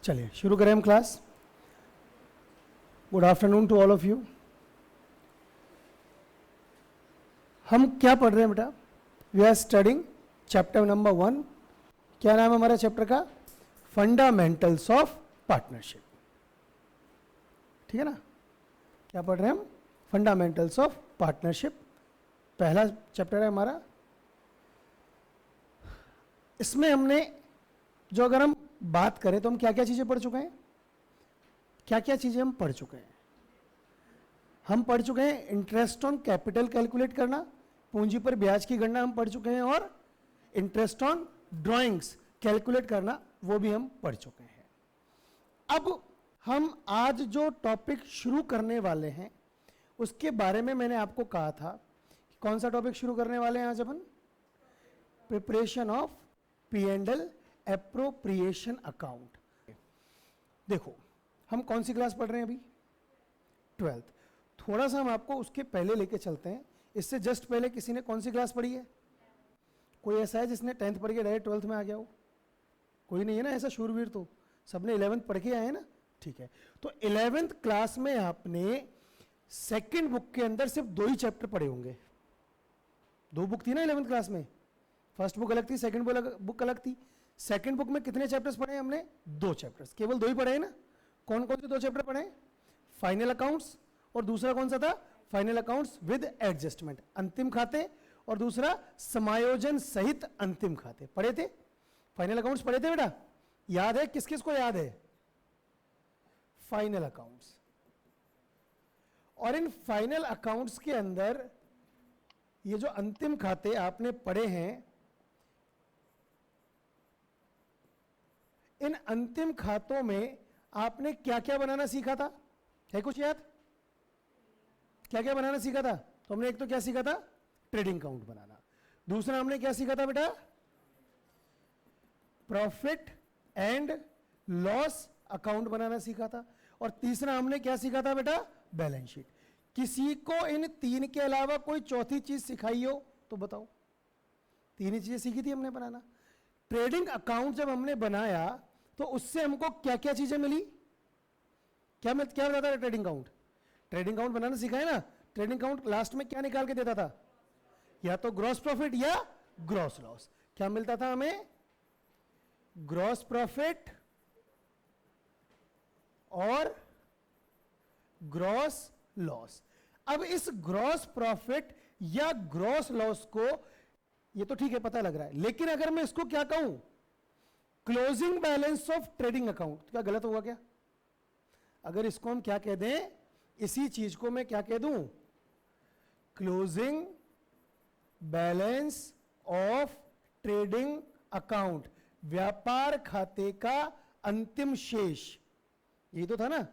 चलिए शुरू करें हम class. Good afternoon to all of you. हम क्या पढ़ रहे हैं बेटा? We are studying chapter number 1। क्या नाम है हमारा चैप्टर का? Fundamentals of partnership. ठीक है ना? क्या पढ़ रहे हैं हम? Fundamentals of partnership. पहला चैप्टर है हमारा। इसमें हमने जो, अगर हम बात करें तो हम क्या क्या चीज़ें पढ़ चुके हैं? क्या क्या चीज़ें हम पढ़ चुके हैं? हम पढ़ चुके हैं इंटरेस्ट ऑन कैपिटल कैलकुलेट करना, पूंजी पर ब्याज की गणना हम पढ़ चुके हैं, और इंटरेस्ट ऑन ड्राइंग्स कैलकुलेट करना वो भी हम पढ़ चुके हैं। अब हम आज जो टॉपिक शुरू करने वाले हैं उसके बारे में मैंने आपको कहा था। कौन सा टॉपिक शुरू करने वाले हैं आज अपन? Preparation of P&L appropriation account. देखो हम कौन सी क्लास पढ़ रहे हैं अभी? 12th। थोड़ा सा हम आपको उसके पहले लेके चलते हैं। इससे जस्ट पहले किसी ने कौन सी क्लास पढ़ी है? कोई ऐसा है जिसने 10th पढ़ के डायरेक्ट 12th में आ गया हो? कोई नहीं है ना ऐसा शूरवीर? तो सबने 11th पढ़ के आए हैं ना? ठीक है, तो 11th क्लास में आपने सेकंड बुक के अंदर सिर्फ 2 ही चैप्टर पढ़े होंगे। 2 बुक थी ना 11th क्लास में। फर्स्ट बुक अलग थी, सेकंड बुक अलग थी। सेकंड बुक में कितने चैप्टर्स पढ़े हैं हमने? 2 चैप्टर्स, केवल 2 ही पढ़े हैं ना? कौन कौन से 2 चैप्टर पढ़े हैं? फाइनल अकाउंट्स, और दूसरा कौन सा था? फाइनल अकाउंट्स विद एडजस्टमेंट, अंतिम खाते, और दूसरा समायोजन सहित अंतिम खाते। पढ़े थे? फाइनल अकाउंट्स पढ़े थे बेटा? याद है? किस किस को याद है फाइनल अकाउंट्स? और इन फाइनल अकाउंट्स के अंदर ये जो अंतिम खाते आपने पढ़े हैं, इन अंतिम खातों में आपने क्या क्या बनाना सीखा था? है कुछ याद? क्या क्या बनाना सीखा था? तो हमने एक तो क्या सीखा था? ट्रेडिंग अकाउंट बनाना। दूसरा हमने क्या सीखा था बेटा? प्रॉफिट एंड लॉस अकाउंट बनाना सीखा था। और तीसरा हमने क्या सीखा था बेटा? Balance sheet. किसी को इन 3 के अलावा कोई चौथी चीज सिखाई हो तो बताओ। 3 ही चीजें सीखी थी हमने बनाना। ट्रेडिंग अकाउंट जब हमने बनाया तो उससे हमको क्या क्या चीजें मिली? क्या बताता है ट्रेडिंग अकाउंट? ट्रेडिंग अकाउंट बनाना सीखा है ना? ट्रेडिंग अकाउंट लास्ट में क्या निकाल के देता था? या तो ग्रॉस प्रॉफिट या ग्रॉस लॉस। क्या मिलता था हमें? ग्रॉस प्रॉफिट और ग्रॉस लॉस। अब इस ग्रॉस प्रॉफिट या ग्रॉस लॉस को, ये तो ठीक है पता लग रहा है, लेकिन अगर मैं इसको क्या कहूं? Closing balance of trading account, तो क्या गलत होगा क्या? अगर इसको हम क्या कह दें, इसी चीज को मैं क्या कह दूं? Closing balance of trading account, व्यापार खाते का अंतिम शेष। यही तो था ना?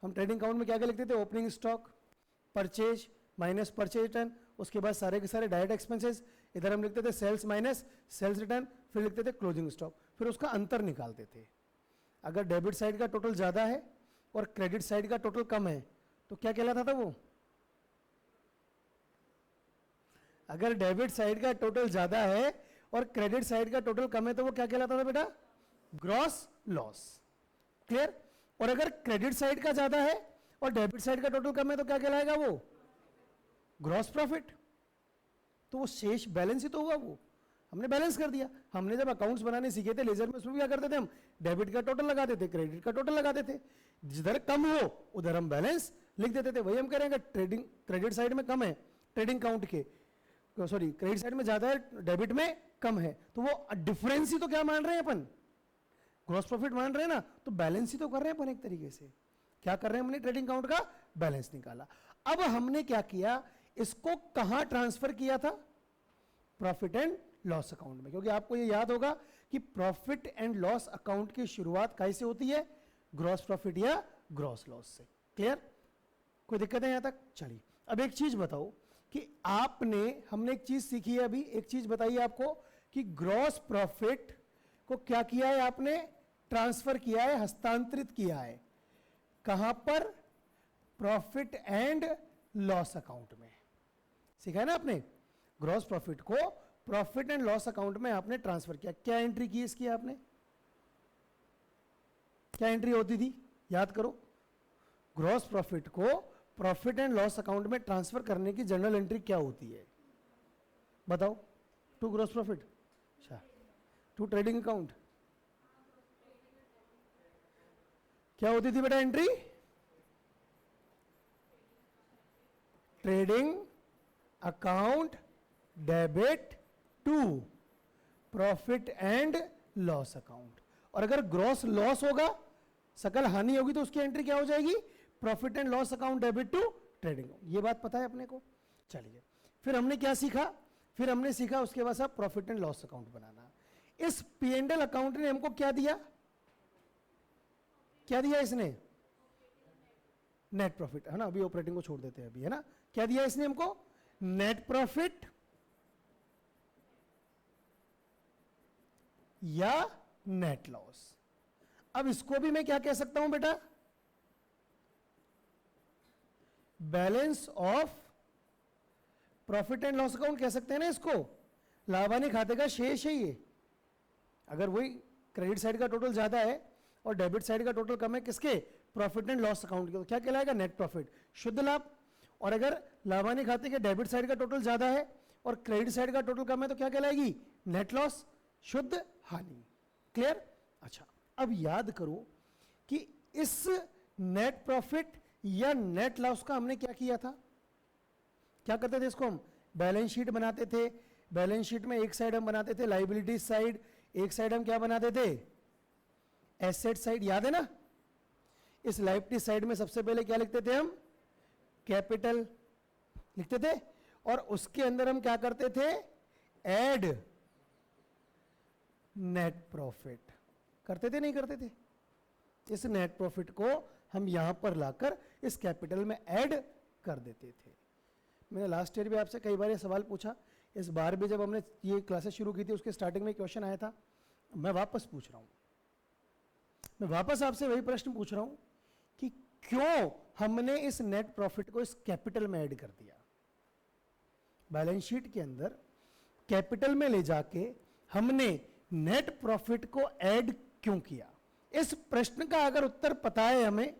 हम ट्रेडिंग अकाउंट में क्या क्या लिखते थे? Opening stock, purchase minus purchase return, उसके बाद सारे के सारे डायरेक्ट एक्सपेंसेस। इधर हम लिखते थे सेल्स माइनस सेल्स रिटर्न, फिर लिखते थे क्लोजिंग स्टॉक, फिर उसका अंतर निकालते थे। अगर डेबिट साइड का टोटल ज्यादा है और क्रेडिट साइड का टोटल कम है तो क्या कहलाता था वो? अगर डेबिट साइड का टोटल ज्यादा है और क्रेडिट साइड का टोटल कम है तो वो क्या कहलाता था बेटा? Gross loss. क्लियर? और अगर क्रेडिट साइड का ज्यादा है और डेबिट साइड का टोटल कम है तो क्या कहलाएगा वो? Gross profit. तो वो शेष बैलेंस ही तो हुआ, वो हमने बैलेंस कर दिया। हमने जब अकाउंट्स बनाने सीखे थे लेजर में, उसमें क्या करते थे हम? डेबिट का टोटल लगाते थे, क्रेडिट का टोटल लगाते थे। जिधर कम हो उधर हम बैलेंस लिख देते थे। वही हम कह रहे हैं कि ट्रेडिंग क्रेडिट साइड में कम है ट्रेडिंग अकाउंट के, सॉरी क्रेडिट साइड में ज्यादा है डेबिट में कम है, तो वो डिफरेंस ही तो क्या मान रहे हैं अपन? ग्रॉस प्रॉफिट मान रहे हैं ना? तो बैलेंस ही तो कर रहे हैं अपन एक तरीके से। क्या कर रहे हैं? हमने ट्रेडिंग अकाउंट का बैलेंस निकाला। अब हमने क्या किया? इसको कहां ट्रांसफर किया था? प्रॉफिट एंड लॉस अकाउंट में। क्योंकि आपको ये याद होगा कि प्रॉफिट एंड लॉस अकाउंट की शुरुआत कैसे होती है? ग्रॉस प्रॉफिट या ग्रॉस लॉस से। क्लियर? कोई दिक्कत है यहां तक? चलिए अब एक चीज बताओ कि हमने एक चीज सीखी है अभी। एक चीज बताइए आपको कि ग्रॉस प्रॉफिट को क्या किया है आपने? ट्रांसफर किया है, हस्तांतरित किया है। कहां पर? प्रॉफिट एंड लॉस अकाउंट में। सीखा है ना आपने? ग्रॉस प्रॉफिट को प्रॉफिट एंड लॉस अकाउंट में आपने ट्रांसफर किया। क्या एंट्री की इसकी आपने? क्या एंट्री होती थी, याद करो। ग्रॉस प्रॉफिट को प्रॉफिट एंड लॉस अकाउंट में ट्रांसफर करने की जनरल एंट्री क्या होती है, बताओ। टू ग्रॉस प्रॉफिट, अच्छा, टू ट्रेडिंग अकाउंट, क्या होती थी बेटा entry, trading account debit to profit and loss account. और अगर ग्रॉस लॉस होगा, सकल हानि होगी, तो उसकी एंट्री क्या हो जाएगी, profit and loss account debit to trading. ये बात पता है अपने को। चलिए फिर हमने क्या सीखा, फिर हमने सीखा उसके बाद साहब प्रॉफिट एंड लॉस अकाउंट बनाना। इस पी&एल अकाउंट ने हमको क्या दिया, क्या दिया इसने, नेट प्रॉफिट, है ना। अभी ऑपरेटिंग को छोड़ देते हैं अभी, है ना। क्या दिया इसने हमको, नेट प्रॉफिट या नेट लॉस। अब इसको भी मैं क्या कह सकता हूं बेटा, balance of profit and loss account कह सकते हैं ना इसको। लाभ हानि खाते का शेष है ये। अगर वही क्रेडिट साइड का टोटल ज्यादा है और डेबिट साइड का टोटल कम है, किसके, प्रॉफिट एंड लॉस अकाउंट के, तो क्या कहलाएगा, नेट प्रॉफिट, शुद्ध लाभ। और अगर लाभ हानि खाते के डेबिट साइड का टोटल ज्यादा है और क्रेडिट साइड का टोटल कम है, तो क्या कहलाएगी, नेट लॉस, शुद्ध हानि। क्लियर। अच्छा, अब याद करो कि इस नेट प्रॉफिट या नेट लॉस का हमने क्या किया था, क्या करते थे इसको हम, बैलेंस शीट बनाते थे। बैलेंस शीट में एक साइड हम बनाते थे लाइबिलिटी साइड, एक साइड हम क्या बनाते थे, एसेट साइड, याद है ना। इस लाइबिलिटी साइड में सबसे पहले क्या लिखते थे हम, कैपिटल लिखते थे, और उसके अंदर हम क्या करते थे, ऐड नेट प्रॉफिट करते थे, नहीं करते थे। इस नेट प्रॉफिट को हम यहां पर लाकर इस कैपिटल में ऐड कर देते थे। मैंने लास्ट ईयर भी आपसे कई बार ये सवाल पूछा, इस बार भी जब हमने ये क्लासेस शुरू की थी उसके स्टार्टिंग में क्वेश्चन आया था, मैं वापस पूछ रहा हूं, मैं वापस आपसे वही प्रश्न पूछ रहा हूं कि क्यों हमने इस नेट प्रॉफिट को इस कैपिटल में ऐड कर दिया। बैलेंस शीट के अंदर कैपिटल में ले जाके हमने नेट प्रॉफिट को ऐड क्यों किया। इस प्रश्न का अगर उत्तर पता है हमें,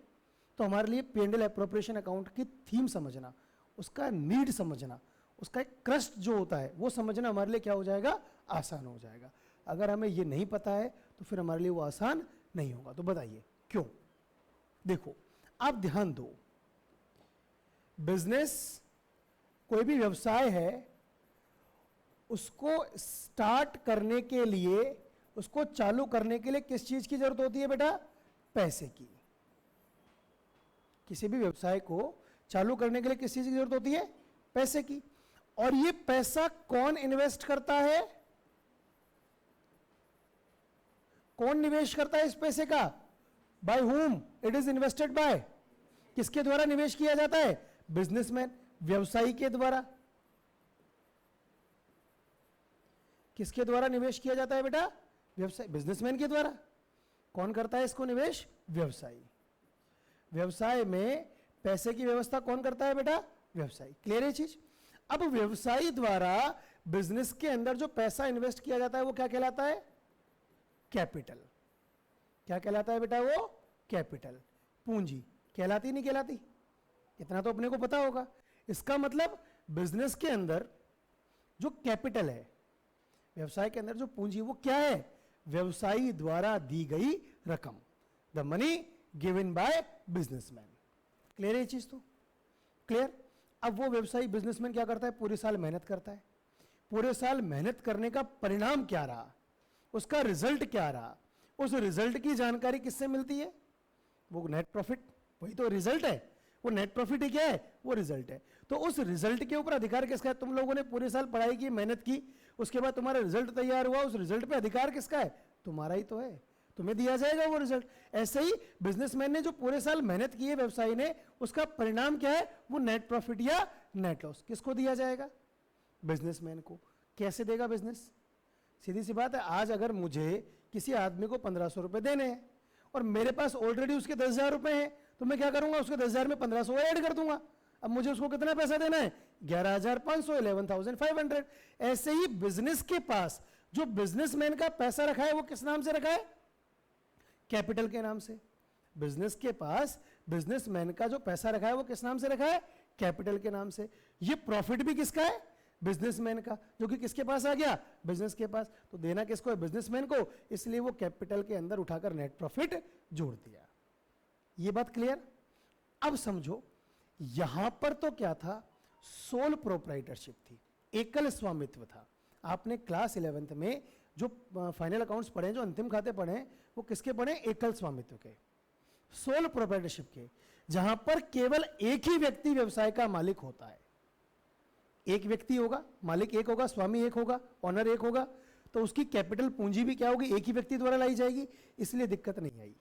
तो हमारे लिए पी&एल एप्रोप्रिएशन अकाउंट की थीम समझना, उसका नीड समझना, उसका एक क्रस्ट जो होता है वो समझना हमारे लिए क्या हो जाएगा, आसान हो जाएगा। अगर हमें ये नहीं पता है तो फिर हमारे लिए वो आसान नहीं होगा। तो बताइए क्यों। देखो आप ध्यान दो, बिजनेस कोई भी व्यवसाय है, उसको स्टार्ट करने के लिए, उसको चालू करने के लिए किस चीज की जरूरत होती है बेटा, पैसे की। किसी भी व्यवसाय को चालू करने के लिए किस चीज की जरूरत होती है, पैसे की। और ये पैसा कौन इन्वेस्ट करता है, कौन निवेश करता है इस पैसे का, by whom it is invested bye, किसके द्वारा निवेश किया जाता है, बिजनेसमैन, व्यवसायी के द्वारा। किसके द्वारा निवेश किया जाता है बेटा, व्यवसाय, बिजनेसमैन के द्वारा। कौन करता है इसको निवेश, व्यवसायी। व्यवसाय में पैसे की व्यवस्था कौन करता है बेटा, व्यवसायी। क्लियर है चीज। अब व्यवसायी द्वारा बिजनेस के अंदर जो पैसा इन्वेस्ट किया जाता है वो क्या कहलाता है, कैपिटल। क्या कहलाता है बेटा, वो कैपिटल, पूंजी। कहलाती नहीं कहलाती, इतना तो अपने को पता होगा। इसका मतलब बिजनेस के अंदर जो कैपिटल है, व्यवसाय के अंदर जो पूंजी, वो क्या है, व्यवसायी द्वारा दी गई रकम, the money given by businessman. Clear है ये चीज, तो क्लियर। अब वो व्यवसायी बिजनेसमैन क्या करता है, पूरे साल मेहनत करता है। पूरे साल मेहनत करने का परिणाम क्या रहा, उसका रिजल्ट क्या रहा, उस रिजल्ट की जानकारी किससे मिलती है, वो नेट प्रॉफिट, वही तो रिजल्ट है। वो नेट प्रॉफिट ही क्या है, वो रिजल्ट है। तो उस रिजल्ट के ऊपर अधिकार किसका है, तुम लोगों ने पूरे साल पढ़ाई की, मेहनत की, उसके बाद तुम्हारा रिजल्ट तैयार हुआ, उस रिजल्ट पे अधिकार किसका है, तुम्हारा ही तो है, तुम्हें दिया जाएगा वो रिजल्ट। ऐसे ही बिजनेसमैन ने जो पूरे साल मेहनत की है, व्यवसायी ने, उसका परिणाम क्या है, वो नेट प्रॉफिट या नेट लॉस किसको दिया जाएगा, बिजनेसमैन को। कैसे देगा बिजनेस, सीधी सी बात है। आज अगर मुझे किसी आदमी को 1500 रुपए देने हैं और मेरे पास ऑलरेडी उसके 10,000 रुपए हैं, तो मैं क्या करूंगा, उसके 10,000 में 1500 ऐड कर दूंगा। अब मुझे उसको कितना पैसा देना है, 11,500, 11,500। ऐसे ही बिजनेस के पास जो बिजनेसमैन का पैसा रखा है वो किस नाम से रखा है, कैपिटल के नाम से। बिजनेस के पास बिजनेसमैन का जो पैसा रखा है वो किस नाम से रखा है? कैपिटल के नाम से। ये प्रॉफिट भी किसका है? बिजनेसमैन का, जो कि किसके पास आ गया? बिजनेस के पास। तो देना किसको है? बिजनेसमैन को, इसलिए वो कैपिटल के अंदर उठाकर नेट प्रॉफिट जोड़ दिया। ये बात क्लियर? अब समझो, यहां पर तो क्या था? सोल प्रोप्राइटरशिप थी, एकल स्वामित्व था। आपने क्लास 11th में जो फाइनल अकाउंट्स पढ़े, जो अंतिम खाते पढ़े, वो किसके पढ़े? एकल स्वामित्व के, सोल प्रोप्राइटरशिप के, जहां पर केवल एक ही व्यक्ति व्यवसाय का मालिक होता है। एक व्यक्ति होगा, मालिक एक होगा, स्वामी एक होगा, ऑनर एक होगा, तो उसकी कैपिटल पूंजी भी क्या होगी? एक ही व्यक्ति द्वारा लाई जाएगी, इसलिए दिक्कत नहीं आई।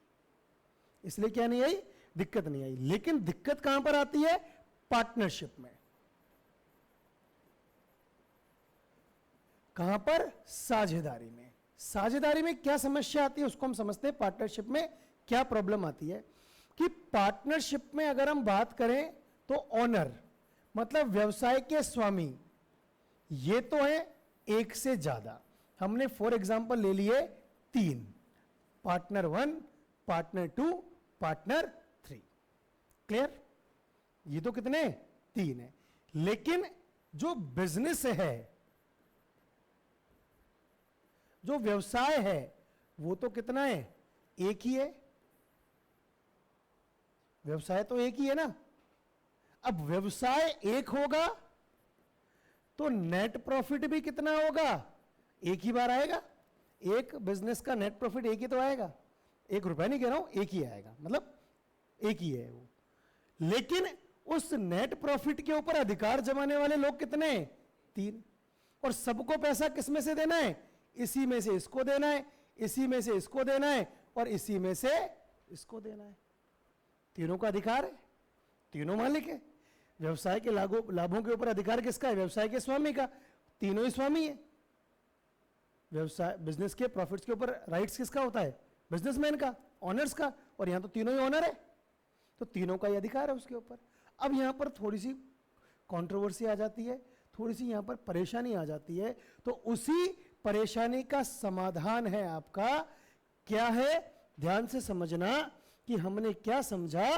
इसलिए क्या नहीं आई? दिक्कत नहीं आई। लेकिन दिक्कत कहां पर आती है? पार्टनरशिप में। कहां पर? साझेदारी में। साझेदारी में क्या समस्या आती है उसको हम समझते हैं। पार्टनरशिप में क्या प्रॉब्लम आती है कि पार्टनरशिप में अगर हम बात करें तो ऑनर मतलब व्यवसाय के स्वामी, ये तो है एक से ज्यादा। हमने फॉर एग्जांपल ले लिए 3, पार्टनर 1, पार्टनर 2, पार्टनर 3। क्लियर? ये तो कितने? 3 है। लेकिन जो बिजनेस है, जो व्यवसाय है, वो तो कितना है? एक ही है। व्यवसाय तो एक ही है ना। अब व्यवसाय एक होगा तो नेट प्रॉफिट भी कितना होगा? एक ही बार आएगा। एक बिजनेस का नेट प्रॉफिट एक ही तो आएगा। 1 रुपया नहीं कह रहा हूं, एक ही आएगा, मतलब एक ही है वो। लेकिन उस नेट प्रॉफिट के ऊपर अधिकार जमाने वाले लोग कितने? 3। और सबको पैसा किस में से देना है? इसी में से इसको देना है, इसी में से इसको देना है, और इसी में से इसको देना है। तीनों का अधिकार है, तीनों मालिक है। व्यवसाय के लाभों के ऊपर अधिकार किसका है? व्यवसाय के स्वामी का। तीनों ही स्वामी है। व्यवसाय बिजनेस के प्रॉफिट्स के ऊपर राइट्स किसका होता है? बिजनेसमैन का, ऑनर्स का। और यहां तो तीनों ही ऑनर है, तो तीनों का ही अधिकार है उसके ऊपर। अब यहां पर थोड़ी सी कंट्रोवर्सी आ जाती है, थोड़ी सी यहां पर परेशानी आ जाती है। तो उसी परेशानी का समाधान है आपका, क्या है? ध्यान से समझना कि हमने क्या समझा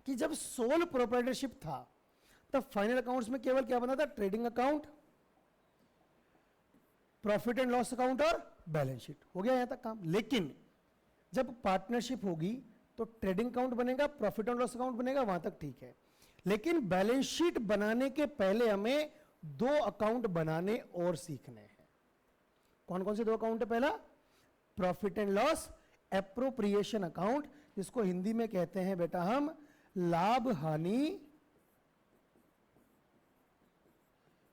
कि जब सोल प्रोप्राइटरशिप था तब फाइनल अकाउंट्स में केवल क्या बना था? Trading account, profit and loss account और बैलेंस शीट। हो गया यहां तक काम। लेकिन जब पार्टनरशिप होगी तो ट्रेडिंग अकाउंट बनेगा, प्रॉफिट एंड लॉस अकाउंट बनेगा, वहां तक ठीक है। लेकिन बैलेंस शीट बनाने के पहले हमें 2 अकाउंट बनाने और सीखने हैं। कौन कौन से 2 अकाउंट है? पहला profit and loss appropriation account, जिसको हिंदी में कहते हैं बेटा हम लाभ हानि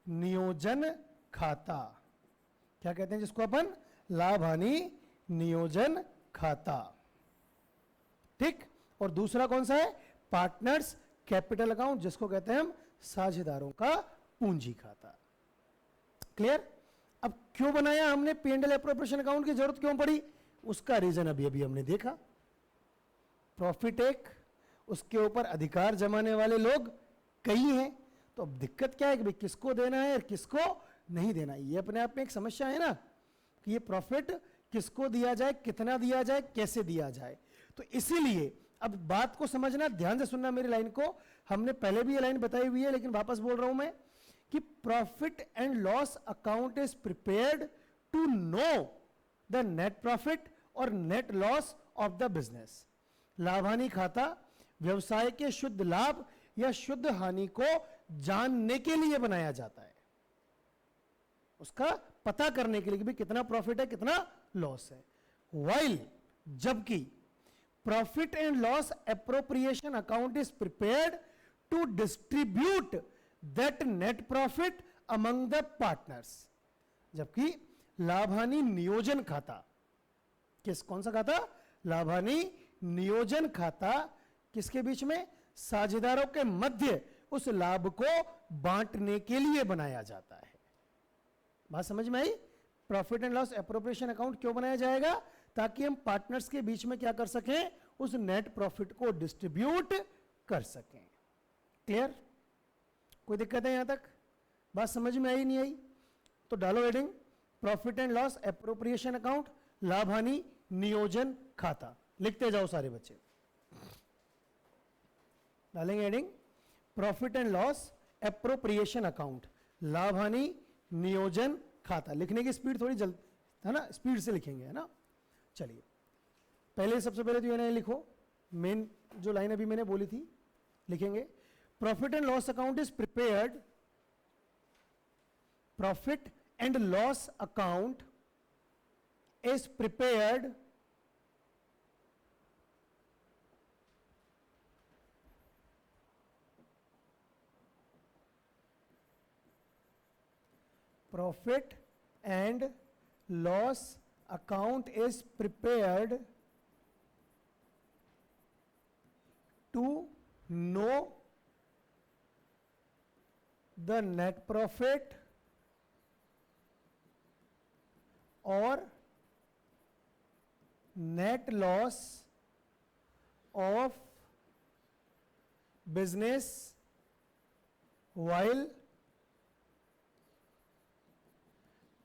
नियोजन खाता। क्या कहते हैं जिसको अपन? लाभ हानि नियोजन खाता। ठीक। और दूसरा कौन सा है? पार्टनर्स कैपिटल अकाउंट, जिसको कहते हैं हम साझेदारों का पूंजी खाता। क्लियर? अब क्यों बनाया हमने P&L एप्रोप्रिएशन अकाउंट की जरूरत क्यों पड़ी? उसका रीजन अभी अभी हमने देखा। प्रॉफिट एक, उसके ऊपर अधिकार जमाने वाले लोग कई हैं। तो अब दिक्कत क्या है कि भाई किसको देना है और किसको नहीं देना। ये अपने आप में एक समस्या है ना कि ये प्रॉफिट किसको दिया जाए, कितना दिया जाए, कैसे दिया जाए। तो इसीलिए अब बात को समझना, ध्यान से सुनना मेरी लाइन को। हमने पहले भी ये लाइन बताई हुई है, लेकिन वापस बोल रहा हूं मैं कि profit and loss account is prepared to know the net profit और net loss of the business. लाभ हानि खाता व्यवसाय के शुद्ध लाभ या शुद्ध हानि को जानने के लिए बनाया जाता है, उसका पता करने के लिए कि भाई कितना प्रॉफिट है, कितना लॉस है। वाइल जबकि profit and loss appropriation account is prepared to distribute that net profit among the partners. जबकि लाभ हानि नियोजन खाता, कौन सा खाता? लाभ हानि नियोजन खाता किसके बीच में? साझेदारों के मध्य उस लाभ को बांटने के लिए बनाया जाता है। बात समझ में आई? Profit and loss appropriation account क्यों बनाया जाएगा? ताकि हम पार्टनर्स के बीच में क्या कर सकें? उस नेट प्रॉफिट को डिस्ट्रीब्यूट कर सकें। क्लियर? कोई दिक्कत है यहां तक? बात समझ में आई नहीं आई? तो डालो heading profit and loss appropriation account, लाभ हानि नियोजन खाता। लिखते जाओ सारे बच्चे, डालेंगे heading profit and loss appropriation account, लाभ हानि नियोजन खाता। लिखने की स्पीड थोड़ी जल्द है ना, स्पीड से लिखेंगे, है ना। चलिए पहले, सबसे पहले तो ये लिखो, मेन जो लाइन अभी मैंने बोली थी लिखेंगे। Profit and loss account is prepared, profit and loss account is prepared profit and loss account is prepared to know the net profit or net loss of business while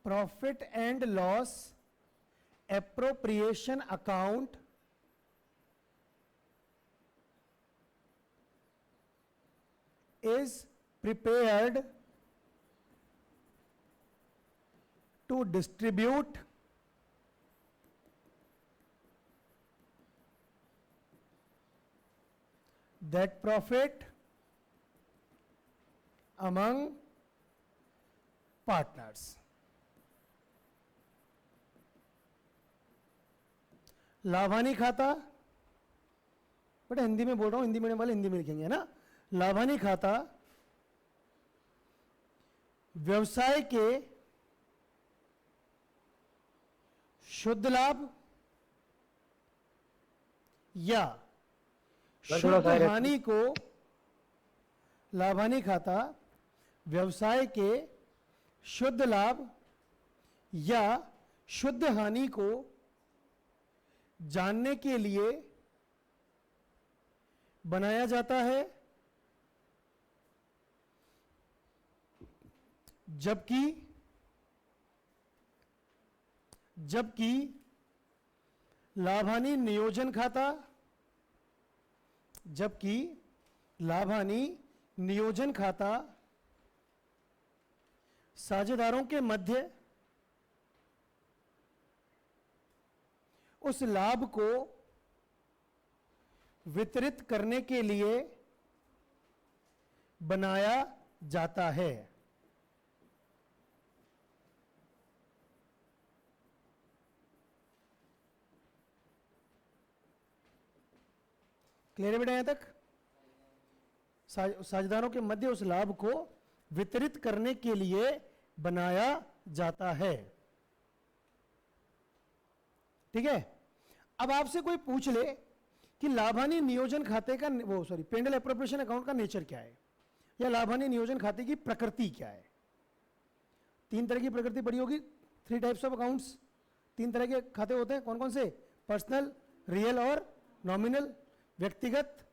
profit and loss appropriation account is prepared to distribute that profit among partners। लाभानी खाता, but Hindi में बोल रहा हूं, Hindi medium वाले हिंदी में लिखेंगे, है ना। लाभानी खाता व्यवसाय के शुद्ध लाभ या शुद्ध हानि को, लाभानी खाता व्यवसाय के शुद्ध लाभ या शुद्ध हानि को जानने के लिए बनाया जाता है, जबकि लाभ हानि नियोजन खाता, जबकि लाभ हानि नियोजन खाता साझेदारों के मध्य उस लाभ को वितरित करने के लिए बनाया जाता है। क्लियर है बेटा यहां तक? साझेदारों के मध्य उस लाभ को वितरित करने के लिए बनाया जाता है। ठीक है। अब आपसे कोई पूछ ले कि लाभानी नियोजन खाते का पेंडल एप्रोप्रिएशन अकाउंट का नेचर क्या है, या लाभानी नियोजन खाते की प्रकृति क्या है। तीन तरह की प्रकृति पड़ी होगी, 3 टाइप्स ऑफ अकाउंट्स। 3 तरह के खाते होते हैं, कौन कौन से? पर्सनल, रियल और नॉमिनल। व्यक्तिगत,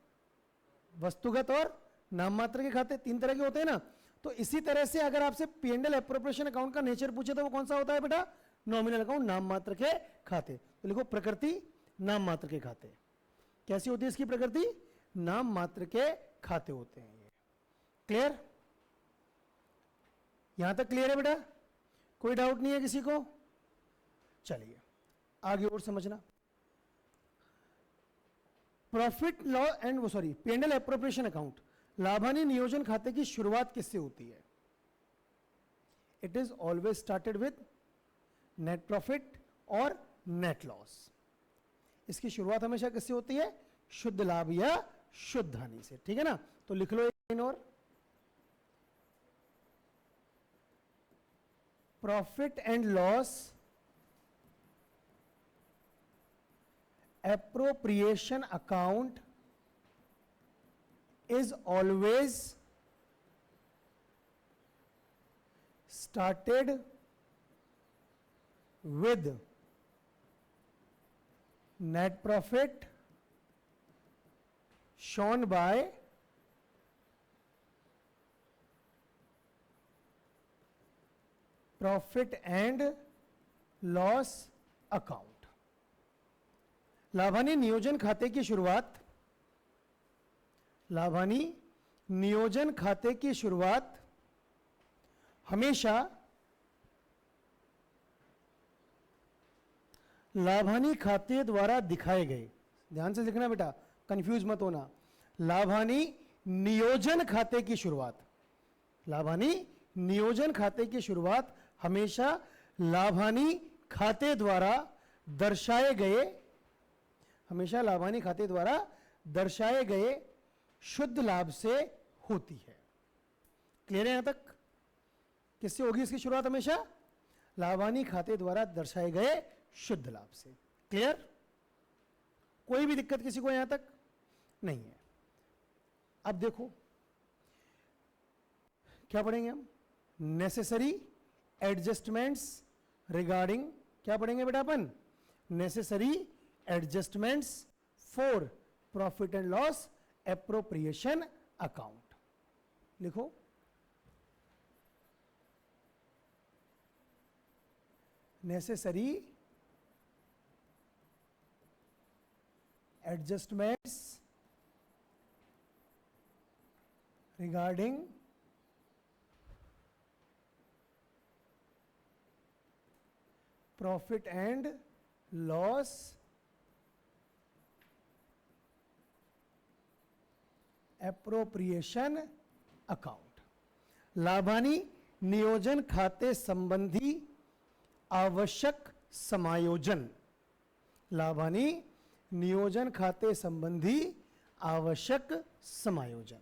वस्तुगत और नाम मात्र के खाते 3 तरह के होते हैं ना। तो इसी तरह से अगर आपसे पेंडल एप्रोप्रिएशन अकाउंट का नेचर पूछे तो वो कौन सा होता है बेटा? नॉमिनल अकाउंट, नाम मात्र के खाते। तो लिखो प्रकृति नाम मात्र के खाते। कैसी होती है इसकी प्रकृति? नाम मात्र के खाते होते हैं ये। क्लियर? यहां तक क्लियर है बेटा? कोई डाउट नहीं है किसी को? चलिए आगे और समझना। प्रॉफिट लॉ एंड पेंडल एप्रोप्रिएशन अकाउंट, लाभानी नियोजन खाते की शुरुआत किससे होती है? It is always started with net profit और नेट लॉस। इसकी शुरुआत हमेशा किससे होती है? शुद्ध लाभ या शुद्ध हानि से। ठीक है ना। तो लिख लो एक लाइन और, profit and loss appropriation account is always started with net profit shown by profit and loss account। लाभानी नियोजन खाते की शुरुआत, लाभानी नियोजन खाते की शुरुआत हमेशा लाभानी खाते द्वारा दिखाए गए, ध्यान से लिखना बेटा, कंफ्यूज मत होना, लाभानी नियोजन खाते की शुरुआत, लाभानी नियोजन खाते की शुरुआत हमेशा लाभानी खाते द्वारा दर्शाए गए, हमेशा लाभानी खाते द्वारा दर्शाए गए शुद्ध लाभ से होती है। क्लियर है यहां तक? किससे होगी इसकी शुरुआत? हमेशा लाभानी खाते द्वारा दर्शाए गए शुद्ध लाभ से। क्लियर? कोई भी दिक्कत किसी को यहां तक नहीं है। अब देखो क्या पढ़ेंगे हम, नेसेसरी एडजस्टमेंट्स रिगार्डिंग, क्या पढ़ेंगे बेटा अपन? Necessary adjustments for profit and loss appropriation account. लिखो, necessary adjustments regarding profit and loss appropriation account. लाभानी नियोजन खाते संबंधी आवश्यक समायोजन, लाभानी नियोजन खाते संबंधी आवश्यक समायोजन,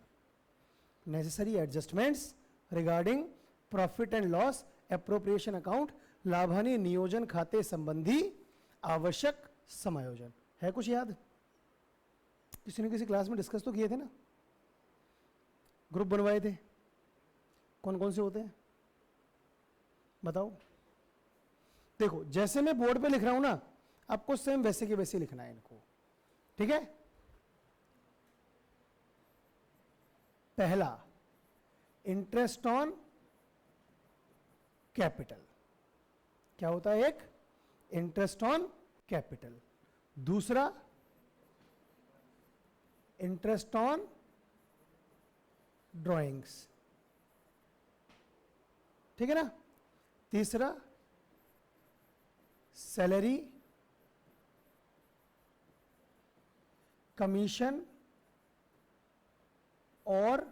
necessary adjustments regarding profit and loss appropriation account, लाभानी नियोजन खाते संबंधी आवश्यक समायोजन। है कुछ याद? किसी ने किसी क्लास में डिस्कस तो किए थे ना, ग्रुप बनवाए थे, कौन कौन से होते हैं बताओ? देखो जैसे मैं बोर्ड पे लिख रहा हूं ना, आपको सेम वैसे के वैसे लिखना है इनको, ठीक है? पहला, इंटरेस्ट ऑन कैपिटल, क्या होता है? एक इंटरेस्ट ऑन कैपिटल। दूसरा, इंटरेस्ट ऑन ड्राइंग्स, ठीक है ना? तीसरा, सैलरी, कमीशन और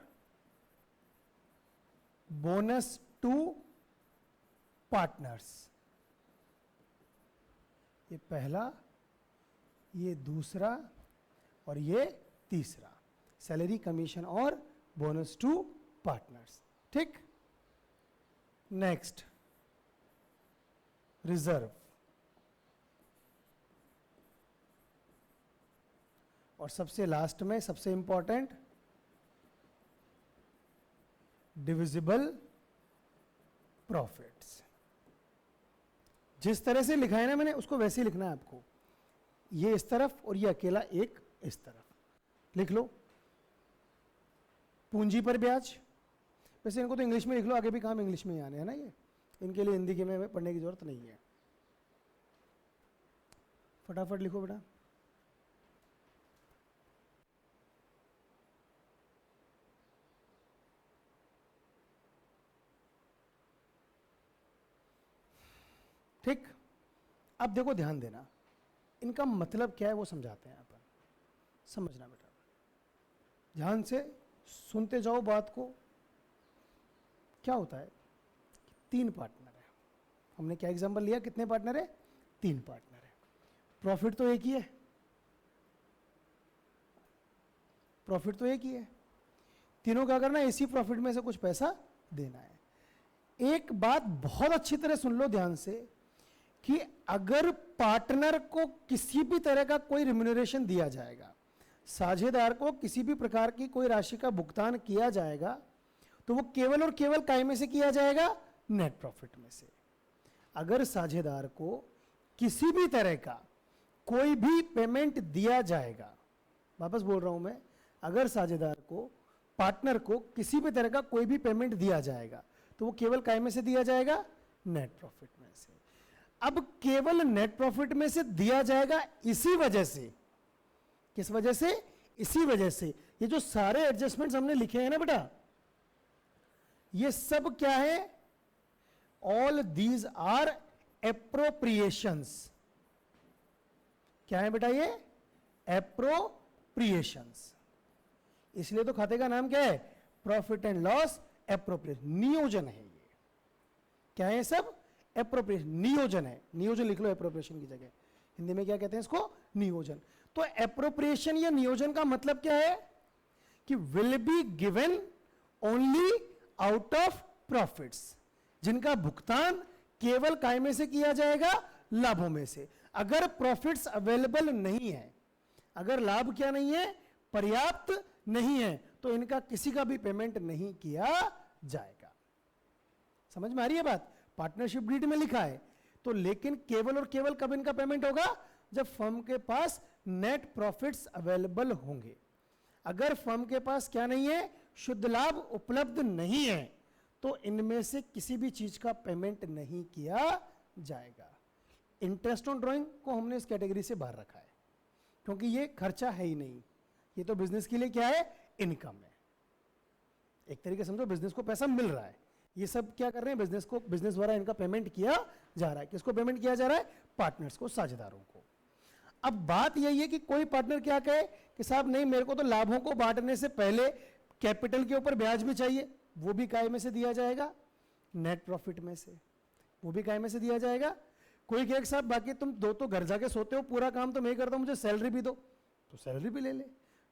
बोनस टू पार्टनर्स। ये पहला, ये दूसरा और ये तीसरा, सैलरी, कमीशन और बोनस टू पार्टनर्स। ठीक? नेक्स्ट, रिजर्व, और सबसे लास्ट में सबसे इंपॉर्टेंट, डिविजिबल प्रॉफिट्स। जिस तरह से लिखा है ना मैंने, उसको वैसे ही लिखना है आपको, ये इस तरफ और ये अकेला एक इस तरफ। लिख लो, पूंजी पर ब्याज, वैसे इनको तो इंग्लिश में लिख लो, आगे भी काम इंग्लिश में ही आने हैं ना, ये इनके लिए हिंदी के में पढ़ने की जरूरत नहीं है। फटाफट लिखो बेटा। ठीक, अब देखो ध्यान देना, इनका मतलब क्या है वो समझाते हैं अपन, समझना बेटा, ध्यान से सुनते जाओ बात को। क्या होता है? तीन पार्टनर है, हमने क्या एग्जांपल लिया, कितने पार्टनर है? तीन पार्टनर है। प्रॉफिट तो एक ही है, प्रॉफिट तो एक ही है, तीनों क्या करना है? इसी प्रॉफिट में से कुछ पैसा देना है। एक बात बहुत अच्छी तरह सुन लो ध्यान से, कि अगर पार्टनर को किसी भी तरह का कोई रिम्यूनरेशन दिया जाएगा, साझेदार को किसी भी प्रकार की कोई राशि का भुगतान किया जाएगा, तो वो केवल और केवल काय में से किया जाएगा? नेट प्रॉफिट में से। अगर साझेदार को किसी भी तरह का कोई भी पेमेंट दिया जाएगा, वापस बोल रहा हूं मैं, अगर साझेदार को, पार्टनर को किसी भी तरह का कोई भी पेमेंट दिया जाएगा, तो वो केवल काय में से दिया जाएगा? नेट प्रॉफिट में से। अब केवल नेट प्रॉफिट में से दिया जाएगा इसी वजह से, किस वजह से? इसी वजह से। ये जो सारे एडजस्टमेंट्स हमने लिखे हैं ना बेटा, ये सब क्या है? All these are appropriations. क्या है बेटा ये? एप्रोप्रिएशंस। इसलिए तो खाते का नाम क्या है? Profit and loss appropriation. नियोजन है ये। क्या है सब? एप्रोप्रिएशन, नियोजन है। नियोजन लिख लो एप्रोप्रिएशन की जगह। हिंदी में क्या कहते हैं इसको? नियोजन। तो एप्रोप्रिएशन या नियोजन का मतलब क्या है? कि will be given only out of profits, जिनका भुगतान केवल काय में से किया जाएगा? लाभों में से। अगर प्रॉफिट्स अवेलेबल नहीं है, अगर लाभ क्या नहीं है? पर्याप्त नहीं है, तो इनका किसी का भी पेमेंट नहीं किया जाएगा। समझ में आ रही है बात? पार्टनरशिप डीड में लिखा है तो, लेकिन केवल और केवल कब इनका पेमेंट होगा? जब फर्म के पास नेट प्रॉफिट्स अवेलेबल होंगे। अगर फर्म के पास क्या नहीं है? शुद्ध लाभ उपलब्ध नहीं है, तो इनमें से किसी भी चीज का पेमेंट नहीं किया जाएगा। इंटरेस्ट ऑन ड्रॉइंग को हमने इस कैटेगरी से बाहर रखा है, क्योंकि ये खर्चा है ही नहीं। ये तो बिजनेस के लिए क्या है? इनकम है। एक तरीके से समझो बिजनेस को पैसा मिल रहा है। ये सब क्या कर रहे हैं? बिजनेस को, बिजनेस द्वारा इनका पेमेंट किया जा रहा है। किसको पेमेंट किया जा रहा है? पार्टनर्स को, साझेदारों को। अब बात यही है कि कोई पार्टनर क्या कहे कि साहब नहीं, मेरे को तो लाभों को बांटने से पहले कैपिटल के ऊपर ब्याज भी चाहिए। वो भी काय में से दिया जाएगा? नेट प्रॉफिट में से। वो भी काय में से दिया जाएगा? कोई कहे साहब बाकी तुम दो तो घर जाके सोते हो, पूरा काम तो मैं करता हूं, मुझे सैलरी भी दो, तो सैलरी भी ले ले,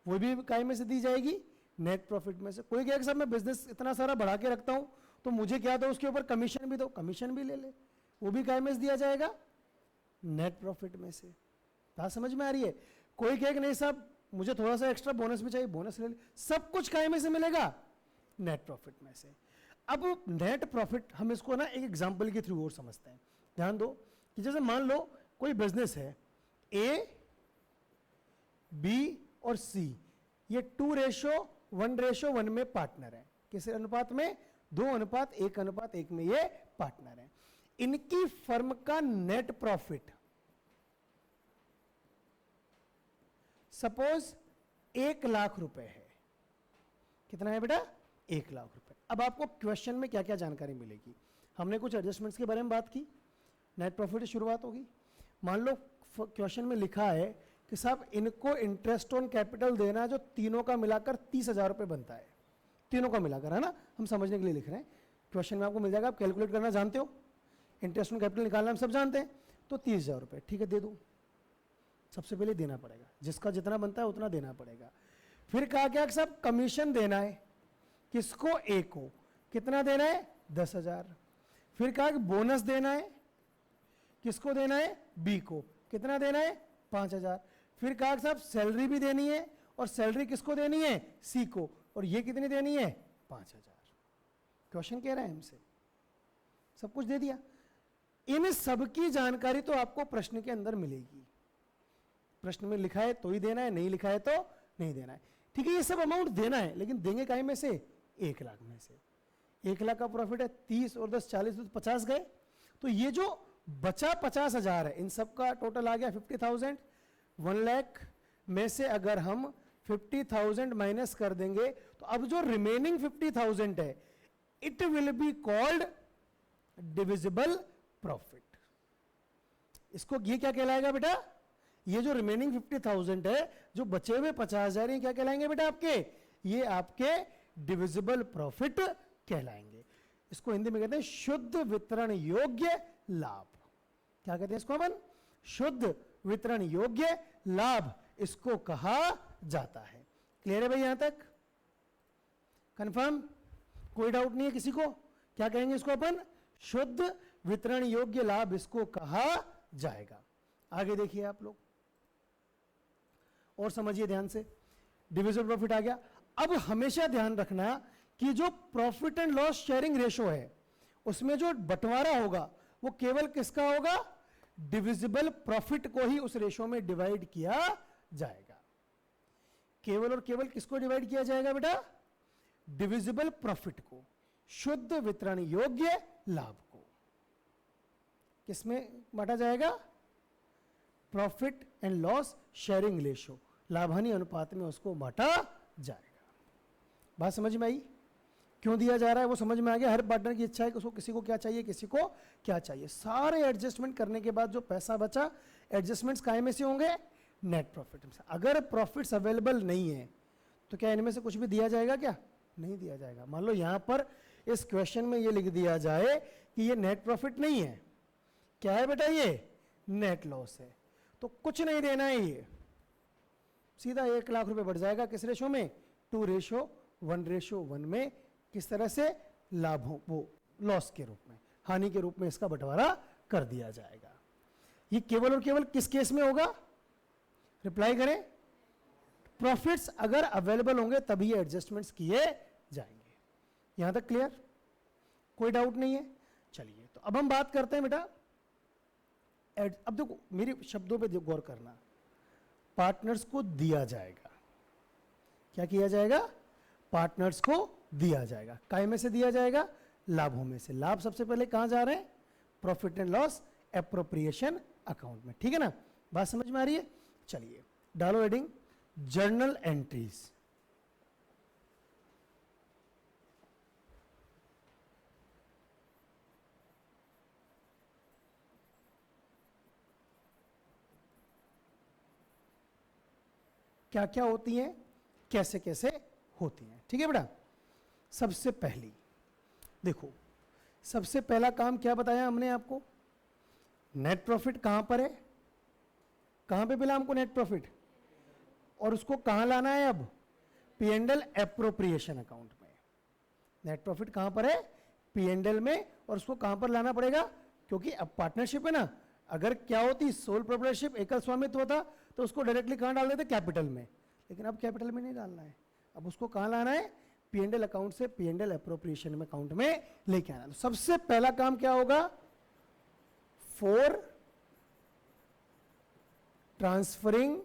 वो भी काय में से दी जाएगी? नेट प्रॉफिट में से। कोई कहे साहब मैं बिजनेस इतना सारा बढ़ा के रखता हूं, तो मुझे क्या दो, उसके ऊपर कमीशन भी दो, कमीशन भी ले ले, वो भी काय में से दिया जाएगा? नेट प्रॉफिट में से। बात समझ में आ रही है? कोई कहे नहीं साहब मुझे थोड़ा सा एक्स्ट्रा बोनस भी चाहिए, बोनस ले ले, सब कुछ काय में से मिलेगा? नेट प्रॉफिट में से। अब नेट प्रॉफिट हम इसको ना एक एग्जांपल के थ्रू और समझते हैं। ध्यान दो कि जैसे मान लो कोई बिजनेस है, ए, बी और सी, ये 2:1:1 में पार्टनर है। किस अनुपात में? 2:1:1 में ये पार्टनर है। इनकी फर्म का नेट प्रॉफिट सपोज 1 लाख रुपए है। कितना है बेटा? 1 लाख रुपए। अब आपको क्वेश्चन में क्या क्या जानकारी मिलेगी? हमने कुछ एडजस्टमेंट्स के बारे में बात की, नेट प्रॉफिट की शुरुआत होगी। मान लो क्वेश्चन में लिखा है कि साहब इनको इंटरेस्ट ऑन कैपिटल देना है जो तीनों का मिलाकर 30,000 रुपए बनता है। तीनों का मिलाकर, है ना, हम समझने के लिए लिख रहे हैं। क्वेश्चन में आपको मिल जाएगा, आप कैलकुलेट करना जानते हो, इंटरेस्ट ऑन कैपिटल निकालना हम सब जानते हैं। तो 30,000 रुपए, ठीक है, दे दो। सबसे पहले देना पड़ेगा, जिसका जितना बनता है उतना देना पड़ेगा। फिर कहा क्या कि साहब कमीशन देना है, किसको? ए को। कितना देना है? 10,000। फिर कहा कि बोनस देना है, किसको देना है? बी को। कितना देना है? 5,000। फिर कहा कि साहब सैलरी भी देनी है, और सैलरी किसको देनी है? सी को। और ये कितनी देनी है? 5,000। क्वेश्चन कह रहा है हमसे, सब कुछ दे दिया। इन सब की जानकारी तो आपको प्रश्न के अंदर मिलेगी। प्रश्न में लिखा है तो ही देना है, नहीं लिखा है तो नहीं देना है। ठीक है, ये सब अमाउंट देना है, लेकिन देंगे काय में से? 1 लाख में से। 1 लाख का प्रॉफिट है, 30 और 10 40 तो 50 गए। तो ये जो बचा 50,000 है, इन सब का टोटल आ गया 50,000। 1 लाख में से अगर हम 50,000 माइनस कर देंगे, तो अब जो रिमेनिंग 50,000 है, it will be called divisible profit. इसको ये क्या कहलाएगा बेटा? ये जो रिमेनिंग 50,000 है, जो बचे हुए 50,000, ये क्या कहलाएंगे बेटा आपके? ये आपके डिविजिबल प्रॉफिट कहलाएंगे। इसको हिंदी में कहते हैं शुद्ध वितरण योग्य लाभ। क्या कहते हैं इसको अपन? शुद्ध वितरण योग्य लाभ इसको कहा जाता है। क्लियर है भाई यहां तक? कंफर्म? कोई डाउट नहीं है किसी को? क्या कहेंगे इसको अपन? शुद्ध वितरण योग्य लाभ इसको कहा जाएगा। आगे देखिए आप लोग और समझिए ध्यान से। डिविजिबल प्रॉफिट आ गया। अब हमेशा ध्यान रखना कि जो profit and loss sharing ratio है, उसमें जो बंटवारा होगा वो केवल किसका होगा? डिविजिबल प्रॉफिट को ही उस रेशो में डिवाइड किया जाएगा। केवल और केवल किसको डिवाइड किया जाएगा बेटा? डिविजिबल प्रॉफिट को, शुद्ध वितरण योग्य लाभ को। किसमें बांटा जाएगा? Profit and loss sharing ratio, लाभ हानि अनुपात में उसको बांटा जाएगा। बात समझ में आई? क्यों दिया जा रहा है वो समझ में आ गया। हर पार्टनर की इच्छा है कि उसको किसी को क्या चाहिए, किसी को क्या चाहिए। सारे एडजस्टमेंट करने के बाद जो पैसा बचा, एडजस्टमेंट्स काय में से होंगे? नेट प्रॉफिट में से। अगर प्रॉफिट्स अवेलेबल नहीं है तो क्या इनमें से कुछ भी दिया जाएगा? क्या नहीं दिया जाएगा। मान लो यहां पर इस क्वेश्चन में ये लिख दिया जाए कि ये नेट प्रॉफिट नहीं है, क्या है बेटा? ये नेट लॉस है, तो कुछ नहीं देना है, ये सीधा 1 लाख रुपए बढ़ जाएगा। किस रेशो में? 2:1:1 में। किस तरह से? लाभों, वो लॉस के रूप में, हानि के रूप में इसका बंटवारा कर दिया जाएगा। ये केवल और केवल किस केस में होगा? रिप्लाई करें। प्रॉफिट्स अगर अवेलेबल होंगे तभी ये एडजस्टमेंट्स किए जाएंगे। यहां तक क्लियर? कोई डाउट नहीं है? चलिए, तो अब हम बात करते हैं बेटा, अब देखो मेरे शब्दों पे गौर करना। पार्टनर्स को दिया जाएगा, क्या किया जाएगा? पार्टनर्स को दिया जाएगा। काय में से दिया जाएगा? लाभों में से। लाभ सबसे पहले कहां जा रहे हैं? Profit and loss appropriation account में। ठीक है ना? बात समझ में आ रही है? चलिए, डालो हेडिंग जर्नल एंट्रीज। क्या क्या होती हैं, कैसे कैसे होती हैं। ठीक है बेटा? सबसे पहली देखो, सबसे पहला काम क्या बताया हमने आपको? नेट प्रॉफिट कहां पर है? कहां पे मिला हमको नेट प्रॉफिट? और उसको कहां लाना है? अब P&L एप्रोप्रिएशन अकाउंट में। नेट प्रॉफिट कहां पर है? P&L में। और उसको कहां पर लाना पड़ेगा? क्योंकि अब पार्टनरशिप है ना, अगर क्या होती, सोल प्रोप्राइटरशिप, एकल स्वामित्व होता, तो उसको डायरेक्टली कहां डाल देते? कैपिटल में। लेकिन अब कैपिटल में नहीं डालना है, अब उसको कहां लाना है? P&L अकाउंट से P&L एप्रोप्रिएशन में अकाउंट में लेके आना। तो सबसे पहला काम क्या होगा? फॉर ट्रांसफरिंग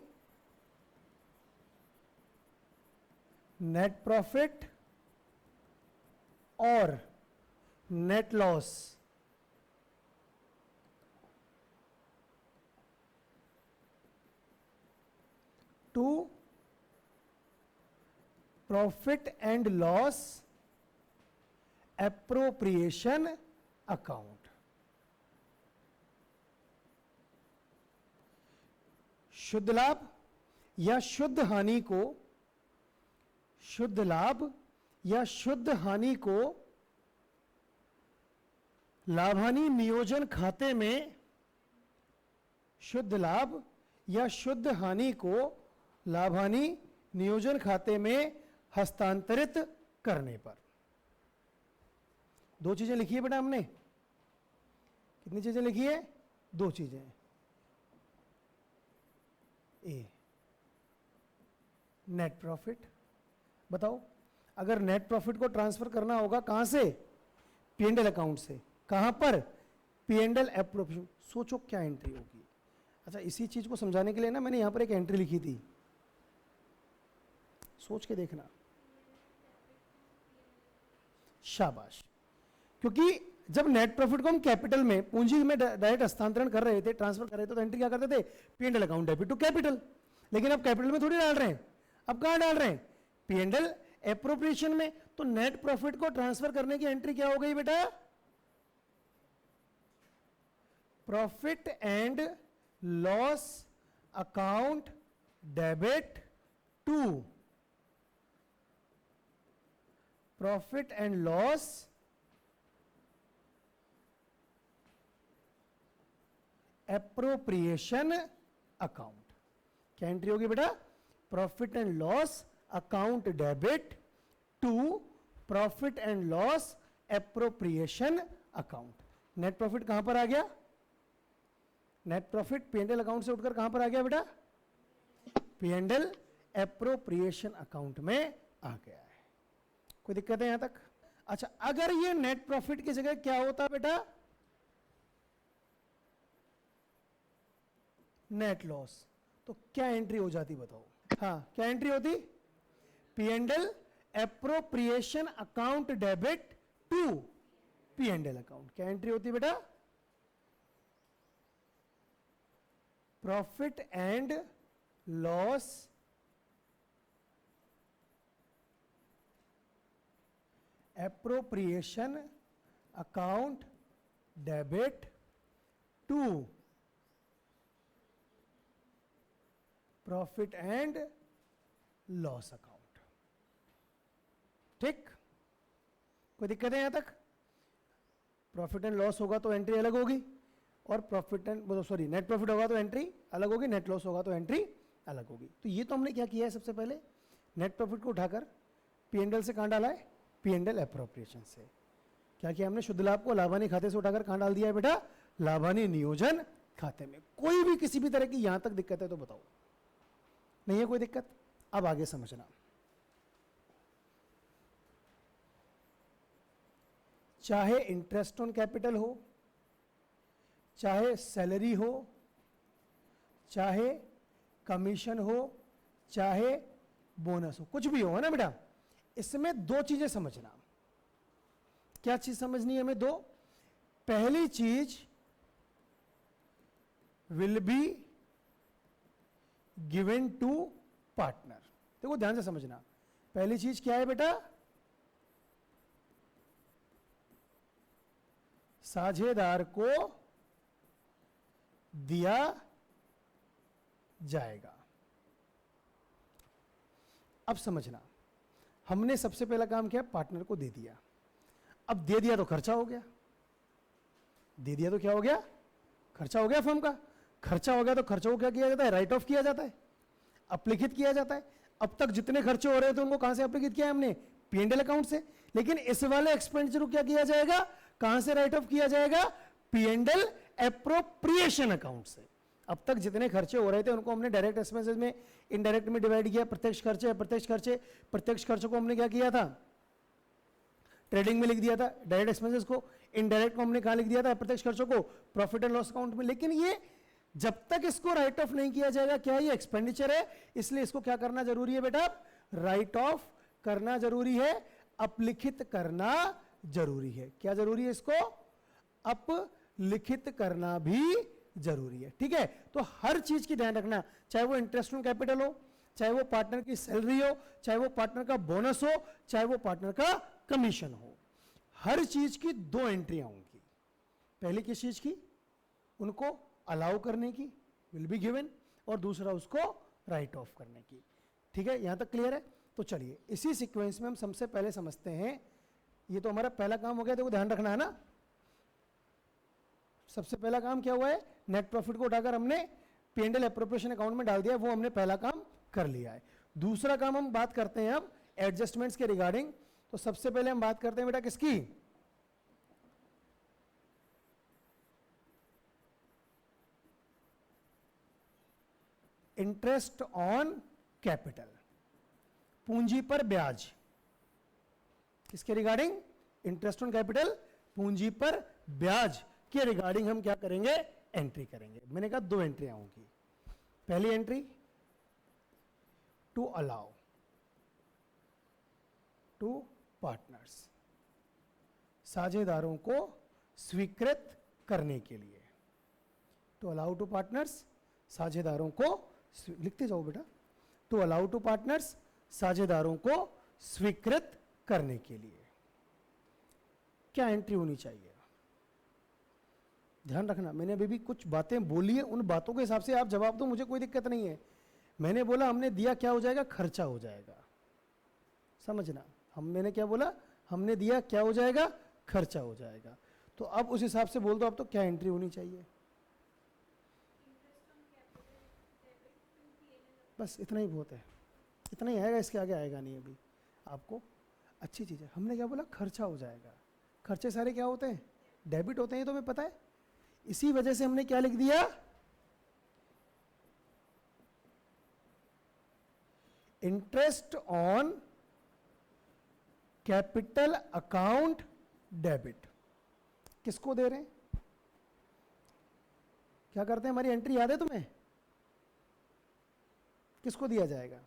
नेट प्रॉफिट और net loss to profit and loss appropriation account. शुद्ध लाभ या शुद्ध हानि को, शुद्ध लाभ या शुद्ध हानि को लाभ हानि नियोजन खाते में, शुद्ध लाभ या शुद्ध हानि को लाभ हानि नियोजन खाते में हस्तांतरित करने पर। दो चीजें लिखी है बेटा हमने। कितनी चीजें लिखी है? दो चीजें। ए, नेट प्रॉफिट। बताओ, अगर नेट प्रॉफिट को ट्रांसफर करना होगा कहां से? P&L अकाउंट से। कहां पर? P&L appropriation. सोचो क्या एंट्री होगी। अच्छा, इसी चीज को समझाने के लिए ना मैंने यहां पर एक एंट्री लिखी थी, सोच के देखना। शाबाश। क्योंकि जब नेट प्रॉफिट को हम कैपिटल में, पूंजी में डायरेक्ट हस्तांतरण कर रहे थे, ट्रांसफर कर रहे थे, तो एंट्री क्या करते थे? P&L account debit to capital. लेकिन अब कैपिटल में थोड़ी डाल रहे हैं, अब कहां डाल रहे हैं? P&L एप्रोप्रिएशन में। तो नेट प्रॉफिट को ट्रांसफर करने की एंट्री क्या हो गई बेटा? Profit and loss account debit to profit and loss appropriation account. क्या एंट्री होगी बेटा? Profit and loss account debit to profit and loss appropriation account. Net profit कहां पर आ गया? नेट प्रॉफिट P&L अकाउंट से उठकर कहां पर आ गया बेटा? P&L एप्रोप्रिएशन अकाउंट में आ गया है। कोई दिक्कत है यहां तक? अच्छा, अगर ये नेट प्रॉफिट की जगह क्या होता बेटा? नेट लॉस, तो क्या एंट्री हो जाती बताओ? हाँ, क्या एंट्री होती? P&L appropriation account debit to P&L account. क्या एंट्री होती बेटा? Profit and loss appropriation account debit to profit and loss account. ठीक, कोई दिक्कत है यहां तक? प्रॉफिट एंड लॉस होगा तो एंट्री अलग होगी, और profit and sorry net profit होगा तो एंट्री अलग होगी, नेट लॉस होगा तो एंट्री अलग होगी। तो ये तो हमने क्या किया है, सबसे पहले नेट प्रॉफिट को उठाकर पी&एल से कहां डाला है, पी&एल एप्रोप्रिएशन से। क्या किया हमने, शुद्ध लाभ को लाभानी खाते से उठाकर कहां डाल दिया है बेटा, लाभानी नियोजन खाते में। कोई भी किसी भी तरह की यहां तक दिक्कत है तो बताओ, नहीं है कोई दिक्कत? अब आगे समझना, चाहे इंटरेस्ट ऑन कैपिटल हो, चाहे सैलरी हो, चाहे कमीशन हो, चाहे बोनस हो, कुछ भी हो, है ना बेटा, इसमें दो चीजें समझना। क्या चीज समझनी है हमें? दो। पहली चीज, will be given to partner. देखो ध्यान से समझना, पहली चीज क्या है बेटा, साझेदार को दिया जाएगा। अब समझना, हमने सबसे पहला काम किया, पार्टनर को दे दिया। अब दे दिया तो खर्चा हो गया, दे दिया तो क्या हो गया, खर्चा हो गया फर्म का। खर्चा हो गया तो खर्चों को क्या किया जाता है, राइट ऑफ किया जाता है, अपलिखित किया जाता है। अब तक जितने खर्चे हो रहे थे उनको कहां से अपलिखित किया है हमने, पी&एल अकाउंट से। लेकिन इस वाले एक्सपेंडिचर को क्या किया जाएगा, कहां से राइट ऑफ किया जाएगा, पी&एल एप्रोप्रिएशन अकाउंट से। अब तक जितने खर्चे हो रहे थे उनको हमने डायरेक्ट एक्सपेंसेस में, इनडायरेक्ट में डिवाइड किया, प्रत्यक्ष खर्चे, अप्रत्यक्ष खर्चे। प्रत्यक्ष खर्चों को हमने क्या किया था, ट्रेडिंग में लिख दिया था, डायरेक्ट एक्सपेंसेस को, इनडायरेक्ट को हमने कहां लिख दिया था, अप्रत्यक्ष खर्चों को प्रॉफिट एंड लॉस अकाउंट में। लेकिन ये जब तक इसको राइट ऑफ नहीं किया जाएगा, क्या ये एक्सपेंडिचर है, इसलिए इसको क्या करना जरूरी है बेटा, राइट ऑफ करना जरूरी है, अपलिखित करना जरूरी है। क्या जरूरी है, इसको अपलिखित करना भी जरूरी है। ठीक है, तो हर चीज की ध्यान रखना, चाहे वो इंटरेस्ट ऑन कैपिटल हो, चाहे वो पार्टनर की सैलरी हो, चाहे वो पार्टनर का बोनस हो, चाहे वो पार्टनर का कमीशन हो, हर चीज की दो एंट्रियां होंगी। पहली किस चीज की, उनको अलाउ करने की, विल बी गिवन, और दूसरा उसको राइट ऑफ करने की। ठीक है, यहां तक क्लियर है? तो चलिए इसी सीक्वेंस में हम सबसे पहले समझते हैं, ये तो हमारा पहला काम हो गया, देखो ध्यान रखना है ना। सबसे पहला काम क्या हुआ है, नेट प्रॉफिट को उठाकर हमने पी&एल एप्रोप्रिएशन अकाउंट में डाल दिया, वो हमने पहला काम कर लिया है। दूसरा काम हम बात करते हैं अब एडजस्टमेंट्स के रिगार्डिंग। तो सबसे पहले हम बात करते हैं बेटा किसकी, इंटरेस्ट ऑन कैपिटल, पूंजी पर ब्याज। किसके रिगार्डिंग, इंटरेस्ट ऑन कैपिटल, पूंजी पर ब्याज के रिगार्डिंग हम क्या करेंगे, एंट्री करेंगे। मैंने कहा दो एंट्रियां होंगी। पहली entry, to allow to partners, साझेदारों को स्वीकृत करने के लिए। टू अलाउ टू पार्टनर्स, साझेदारों को, लिखते जाओ बेटा, टू अलाउ टू पार्टनर्स, साझेदारों को स्वीकृत करने के लिए क्या एंट्री होनी चाहिए। ध्यान रखना, मैंने अभी भी कुछ बातें बोली है, उन बातों के हिसाब से आप जवाब दो, मुझे कोई दिक्कत नहीं है। मैंने बोला हमने दिया, क्या हो जाएगा, खर्चा हो जाएगा। समझना, मैंने क्या बोला, हमने दिया, क्या हो जाएगा, खर्चा हो जाएगा। तो अब उस हिसाब से बोल दो, अब तो क्या एंट्री होनी चाहिए। बस इतना ही बहुत है, इतना ही आएगा, इसके आगे आएगा नहीं अभी आपको। अच्छी चीज़ है, हमने क्या बोला, खर्चा हो जाएगा। खर्चे सारे क्या होते हैं, डेबिट होते हैं, ये तो हमें पता है। इसी वजह से हमने क्या लिख दिया, interest on capital account debit. किसको दे रहे हैं, क्या करते हैं, हमारी एंट्री याद है तुम्हें, किसको दिया जाएगा,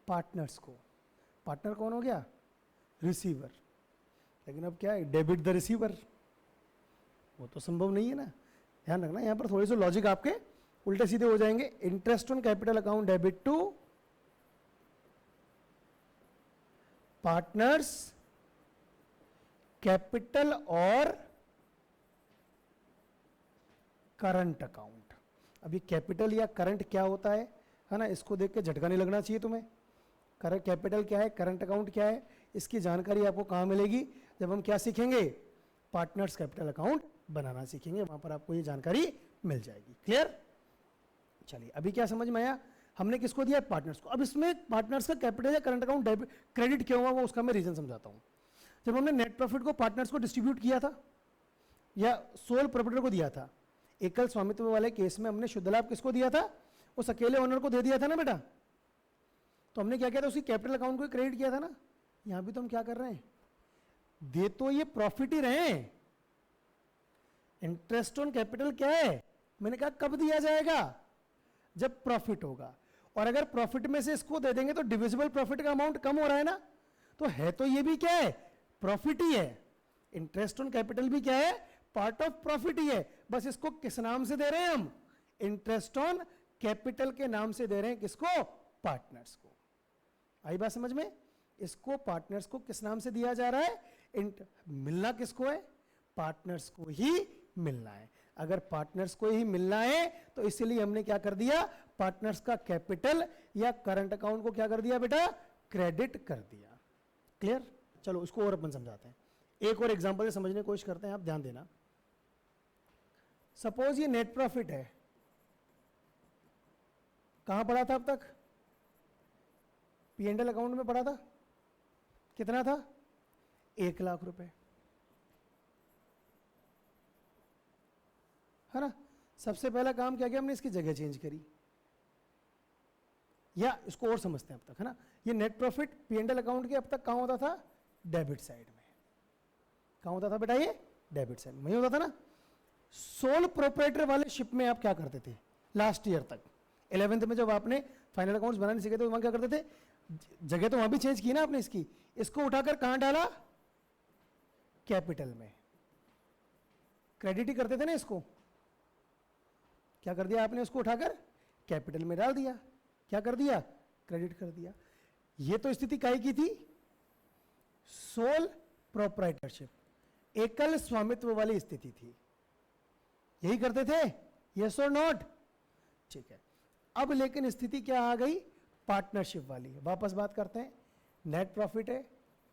पार्टनर्स को। पार्टनर कौन हो गया, रिसीवर। लेकिन अब क्या है, डेबिट द रिसीवर, वो तो संभव नहीं है ना। ध्यान रखना, यहां पर थोड़ी सी लॉजिक आपके उल्टे सीधे हो जाएंगे। Interest on capital account debit to partners capital और करंट अकाउंट। अभी कैपिटल या करंट क्या होता है ना, इसको देख के झटका नहीं लगना चाहिए तुम्हें। करंट कैपिटल क्या है, करंट अकाउंट क्या है, इसकी जानकारी आपको कहाँ मिलेगी, जब हम क्या सीखेंगे, पार्टनर्स कैपिटल अकाउंट बनाना सीखेंगे, वहां पर आपको ये जानकारी मिल जाएगी। क्लियर? चलिए अभी क्या समझ में आया, हमने किसको दिया, पार्टनर्स को। अब इसमें पार्टनर्स का कैपिटल या करंट अकाउंट डेबिट क्रेडिट क्यों हुआ, वो उसका मैं रीजन समझाता हूं। जब हमने नेट प्रॉफिट को पार्टनर्स को डिस्ट्रीब्यूट किया था या सोल प्रोप्राइटर को दिया था, एकल स्वामित्व वाले केस में हमने शुद्ध लाभ किसको दिया था, उस अकेले ओनर को दे दिया था ना बेटा। तो हमने क्या किया था, उसकी कैपिटल अकाउंट को क्रेडिट किया था ना। यहां भी तो हम क्या कर रहे हैं, दे तो ये प्रॉफिट ही रहे हैं। इंटरेस्ट ऑन कैपिटल क्या है, मैंने कहा कब दिया जाएगा, जब प्रॉफिट होगा। और अगर प्रॉफिट में से इसको दे देंगे तो डिविजिबल प्रॉफिट का अमाउंट कम हो रहा है ना, तो है तो ये भी क्या है, प्रॉफिट ही है। इंटरेस्ट ऑन कैपिटल भी क्या है, पार्ट ऑफ प्रॉफिट ही है। बस इसको किस नाम से दे रहे हैं हम, इंटरेस्ट ऑन कैपिटल के नाम से दे रहे हैं। किसको, पार्टनर्स को। आई बात समझ में? इसको पार्टनर्स को किस नाम से दिया जा रहा है, मिलना किसको है, पार्टनर्स को ही मिलना है। अगर पार्टनर्स को ही मिलना है तो इसलिए हमने क्या कर दिया, पार्टनर्स का कैपिटल या करंट अकाउंट को क्या कर दिया बेटा, क्रेडिट कर दिया। क्लियर? चलो इसको और अपन समझाते हैं, एक और एग्जांपल से समझने की कोशिश करते हैं, आप ध्यान देना। सपोज ये नेट प्रॉफिट है, कहां पड़ा था अब तक, P&L अकाउंट में पड़ा था, कितना था, 1 लाख रुपए, है ना। सबसे पहला काम क्या किया हमने, इसकी जगह चेंज करी, या इसको और समझते हैं अब तक, है ना। ये नेट प्रॉफिट P&L अकाउंट के अब तक कहां होता था, डेबिट साइड में। कहां होता था बेटा, ये डेबिट साइड में होता था ना। सोल प्रोप्राइटर वाले शिप में आप क्या करते थे, लास्ट ईयर तक 11th में जब आपने फाइनल अकाउंट्स बनाने सीखे थे, वहां क्या करते थे, जगह तो वहां भी चेंज की ना आपने, इसकी, इसको उठाकर कहां डाला, कैपिटल में। क्रेडिट ही करते थे ना इसको, क्या कर दिया आपने, इसको उठाकर कैपिटल में डाल दिया, क्या कर दिया, क्रेडिट कर दिया। ये तो स्थिति काहे की थी, सोल प्रोप्राइटरशिप, एकल स्वामित्व वाली स्थिति थी। यही करते थे, यस और नॉट, ठीक है। अब लेकिन स्थिति क्या आ गई, पार्टनरशिप वाली। वापस बात करते हैं, नेट प्रॉफिट है,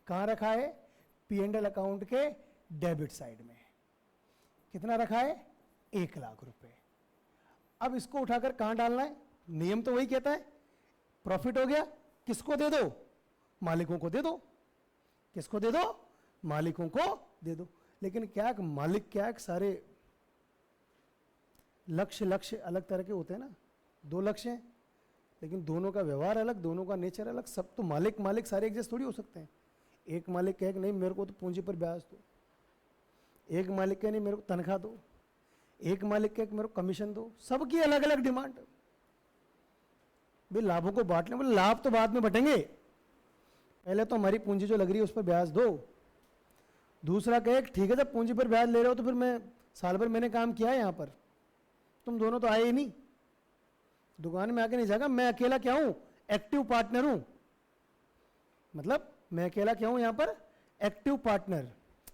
कहां रखा है, P&L अकाउंट के डेबिट साइड में। कितना रखा है, 1 लाख रुपए। अब इसको उठाकर कहां डालना है, नियम तो वही कहता है, प्रॉफिट हो गया, किसको दे दो, मालिकों को दे दो। किसको दे दो, मालिकों को दे दो। लेकिन क्या मालिक, क्या सारे लक्ष्य अलग तरह के होते हैं ना, 2 लक्ष्य हैं, लेकिन दोनों का व्यवहार अलग, दोनों का नेचर अलग। सब तो मालिक सारे एक जैसे थोड़ी हो सकते हैं। एक मालिक कहे कि नहीं मेरे को तो पूंजी पर ब्याज दो, एक मालिक कहे नहीं मेरे को तनख्वाह दो, एक मालिक कहे कि मेरे को कमीशन दो। सबकी अलग अलग डिमांड। भाई लाभों को बांटने, बोले लाभ तो बाद में बटेंगे, पहले तो हमारी पूंजी जो लग रही है उस पर ब्याज दो। दूसरा कहे ठीक है जब पूंजी पर ब्याज ले रहे हो तो फिर मैं साल भर मैंने काम किया है यहां पर, तुम दोनों तो आए ही नहीं, दुकान में आके नहीं जाएगा। मैं अकेला क्या हूं, एक्टिव पार्टनर हूं। मतलब मैं अकेला क्या हूं यहां पर, एक्टिव पार्टनर,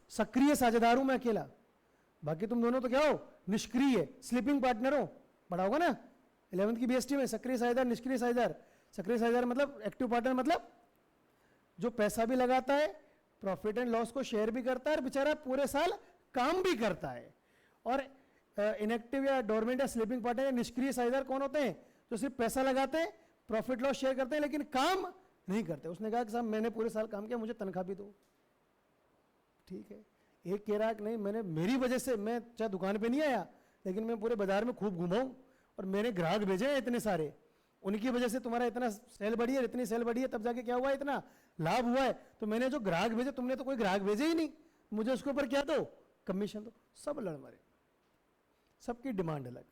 सक्रिय साझेदार हूं मैं अकेला। बाकी तुम दोनों तो क्या हो, निष्क्रिय स्लीपिंग पार्टनर हो। पढ़ा होगा ना 11th की BST में, सक्रिय साझेदार, निष्क्रिय साझेदार। सक्रिय साझेदार मतलब एक्टिव पार्टनर, मतलब जो पैसा भी लगाता है, प्रॉफिट एंड लॉस को शेयर भी करता है, बेचारा पूरे साल काम भी करता है। और इनएक्टिव या डोरमेंट या स्लीपिंग पार्टनर या निष्क्रिय साझेदार कौन होते हैं, जो सिर्फ पैसा लगाते हैं, प्रॉफिट लॉस शेयर करते हैं, लेकिन काम नहीं करते। उसने कहा कि साहब मैंने पूरे साल काम किया, मुझे तनख्वाह भी दो। ठीक है। एक कह रहा है कि नहीं, मैंने मेरी वजह से, मैं चाहे दुकान पे नहीं आया लेकिन मैं पूरे बाजार में खूब घूमा हूं और मेरे ग्राहक भेजे हैं इतने सारे, उनकी वजह से तुम्हारा इतना सेल बढ़ी है, इतनी सेल बढ़ी है, तब जाके क्या हुआ, इतना लाभ हुआ है। तो मैंने जो ग्राहक भेजे, तुमने तो कोई ग्राहक भेजे ही नहीं, मुझे उसके ऊपर क्या दो, कमीशन दो। सब लड़ मरे, सबकी डिमांड अलग।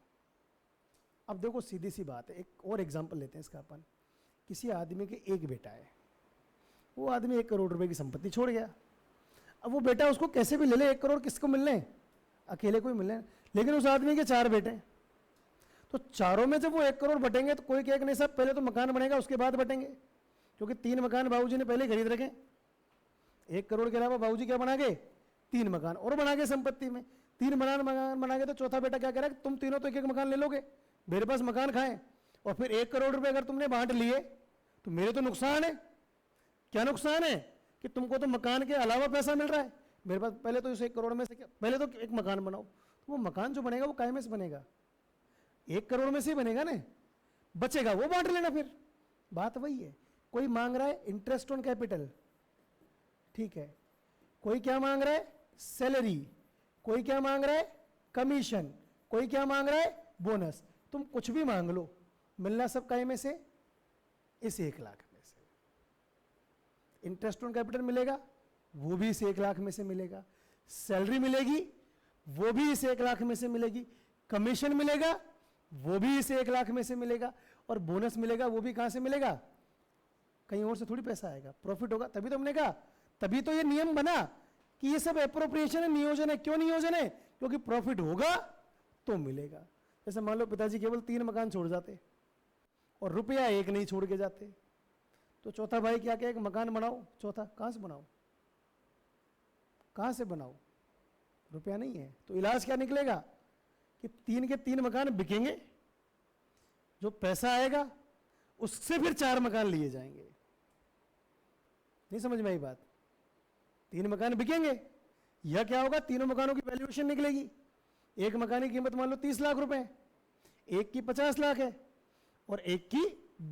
अब देखो सीधी सी बात है, एक और एग्जांपल लेते हैं इसका अपन। किसी आदमी के एक बेटा है, वो आदमी 1 करोड़ रुपए की संपत्ति छोड़ गया। अब वो बेटा उसको कैसे भी ले ले, 1 करोड़ किसको मिलने, अकेले को ही मिलने, लेकिन उस आदमी के 4 बेटे हैं। तो चारों में जब वो 1 करोड़ बटेंगे तो कोई कहेगा नहीं साहब पहले तो मकान बनेगा उसके बाद बटेंगे, क्योंकि 3 मकान बाबूजी ने पहले खरीद रखे। 1 करोड़ के अलावा बाबूजी क्या बना गए, 3 मकान और बना गए संपत्ति में। 3 मकान बना गए तो चौथा बेटा क्या कह रहा है, तुम तीनों तो 1-1 मकान ले लोगे, मेरे पास मकान खाएं, और फिर 1 करोड़ रुपए अगर तुमने बांट लिए तो मेरे तो नुकसान है। क्या नुकसान है कि तुमको तो मकान के अलावा पैसा मिल रहा है, मेरे पास पहले तो इस 1 करोड़ में से क्या, पहले तो एक मकान बनाओ। तो वो मकान जो बनेगा वो काय में से बनेगा, 1 करोड़ में से ही बनेगा ना, बचेगा वो बांट लेना। फिर बात वही है। कोई मांग रहा है इंटरेस्ट ऑन कैपिटल, ठीक है, कोई क्या मांग रहा है, सैलरी, कोई क्या मांग रहा है, कमीशन, कोई क्या मांग रहा है, बोनस। तुम कुछ भी मांग लो, मिलना सब काय में से, इस 1 लाख में से। इंटरेस्ट ऑन कैपिटल मिलेगा वो भी इस 1 लाख में से मिलेगा, सैलरी मिलेगी वो भी इस 1 लाख में से मिलेगी, कमीशन मिलेगा वो भी इस 1 लाख में से मिलेगा, और बोनस मिलेगा वो भी कहां से मिलेगा, कहीं और से थोड़ी पैसा आएगा, प्रॉफिट होगा। तभी तो हमने कहा, तभी तो ये नियम बना कि ये सब एप्रोप्रिएशन है, नियोजन है। क्यों नियोजन है, क्योंकि प्रॉफिट होगा तो मिलेगा। जैसे मान लो पिताजी केवल 3 मकान छोड़ जाते और रुपया 1 नहीं छोड़ के जाते, तो चौथा भाई क्या कहे, एक मकान बनाओ, चौथा कहां से बनाओ, कहां से बनाओ, रुपया नहीं है। तो इलाज क्या निकलेगा कि 3 के 3 मकान बिकेंगे, जो पैसा आएगा उससे फिर 4 मकान लिए जाएंगे। नहीं समझ में आई बात, 3 मकान बिकेंगे, यह क्या होगा, तीनों मकानों की वैल्यूएशन निकलेगी। एक मकान की कीमत मान लो 30 लाख रुपए, एक की 50 लाख है और एक की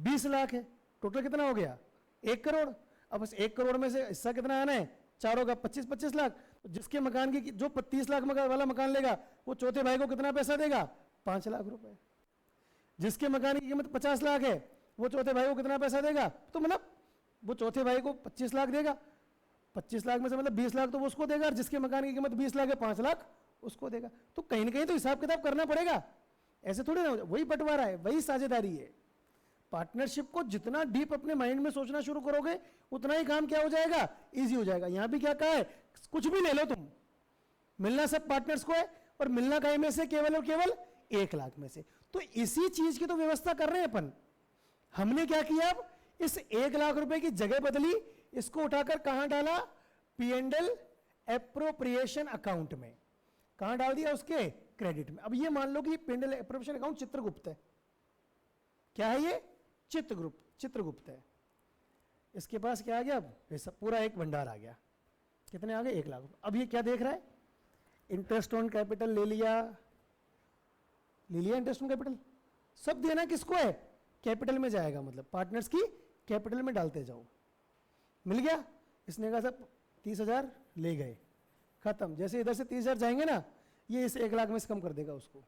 20 लाख है, टोटल कितना हो गया, 1 करोड़। अब बस 1 करोड़ में से हिस्सा कितना आना है, चारों का 25-25 लाख। तो जिसके मकान की जो 30 लाख वाला मकान लेगा वो चौथे भाई को कितना पैसा देगा, 5 लाख रुपए। जिसके मकान की कीमत 50 लाख है वो चौथे भाई को कितना पैसा देगा, तो मतलब वो चौथे भाई को 25 लाख देगा, 25 लाख में से मतलब 20 लाख तो वो उसको देगा, और जिसके मकान की कीमत 20 लाख है 5 लाख उसको देगा। तो कहीं ना कहीं तो हिसाब किताब करना पड़ेगा, ऐसे थोड़ी ना। वही बंटवारा है, वही साझेदारी है। पार्टनरशिप को जितना डीप अपने माइंड में सोचना शुरू करोगे उतना ही काम क्या हो जाएगा, इजी हो जाएगा। यहां भी क्या कहा है, कुछ भी ले लो तुम, मिलना सब पार्टनर्स को है, और मिलना काय में से, केवल और केवल 1 लाख में से। तो इसी चीज की तो व्यवस्था कर रहे हैं अपन। हमने क्या किया, अब इस 1 लाख रुपए की जगह बदली, इसको उठाकर कहां डाला, P&L एप्रोप्रिएशन अकाउंट में। कहां डाल दिया, उसके क्रेडिट में। अब ये मान लो कि P&L एप्रोप्रिएशन अकाउंट चित्रगुप्त है। क्या है ये, चित्रगुप्त है। इसके पास क्या आ गया, अब सब पूरा एक भंडार आ गया। कितने आ गए, 1 लाख रुपए। अब ये क्या देख रहा है, इंटरेस्ट ऑन कैपिटल ले लिया इंटरेस्ट ऑन कैपिटल, सब देना किसको है, कैपिटल में जाएगा, मतलब पार्टनर्स की कैपिटल में डालते जाओ। मिल गया, इसने कहा सब 30,000 ले गए, खत्म। जैसे इधर से 30,000 जाएंगे ना, ये इस 1 लाख में से कम कर देगा उसको।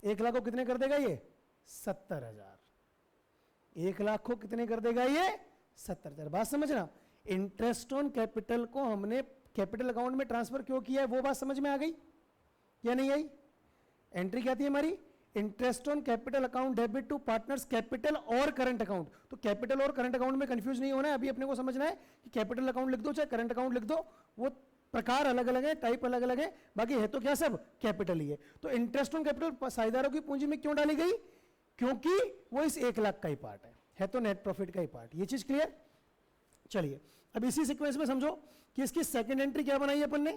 1 लाख को कितने कर देगा ये, 70,000। 1 लाख को कितने कर देगा ये, 70,000। बात समझना, इंटरेस्ट ऑन कैपिटल को हमने कैपिटल अकाउंट में ट्रांसफर क्यों किया है, वो बात समझ में आ गई या नहीं आई। एंट्री क्या थी हमारी, interest on capital account debit to partners capital और करंट अकाउंट। तो कैपिटल और करंट अकाउंट में कंफ्यूज नहीं होना है। अभी अपने को समझना है कि कैपिटल अकाउंट लिख दो चाहे करंट अकाउंट लिख दो, वो प्रकार अलग अलग है, टाइप अलग अलग है, बाकी है तो क्या सब कैपिटल ही है। तो इंटरेस्ट ऑन कैपिटल साझेदारों की पूंजी में क्यों डाली गई, क्योंकि वो इस 1 लाख का ही पार्ट है तो नेट प्रॉफिट का ही पार्ट। ये चीज क्लियर। चलिए अब इसी सीक्वेंस में समझो कि इसकी सेकंड एंट्री क्या बनाई अपन ने।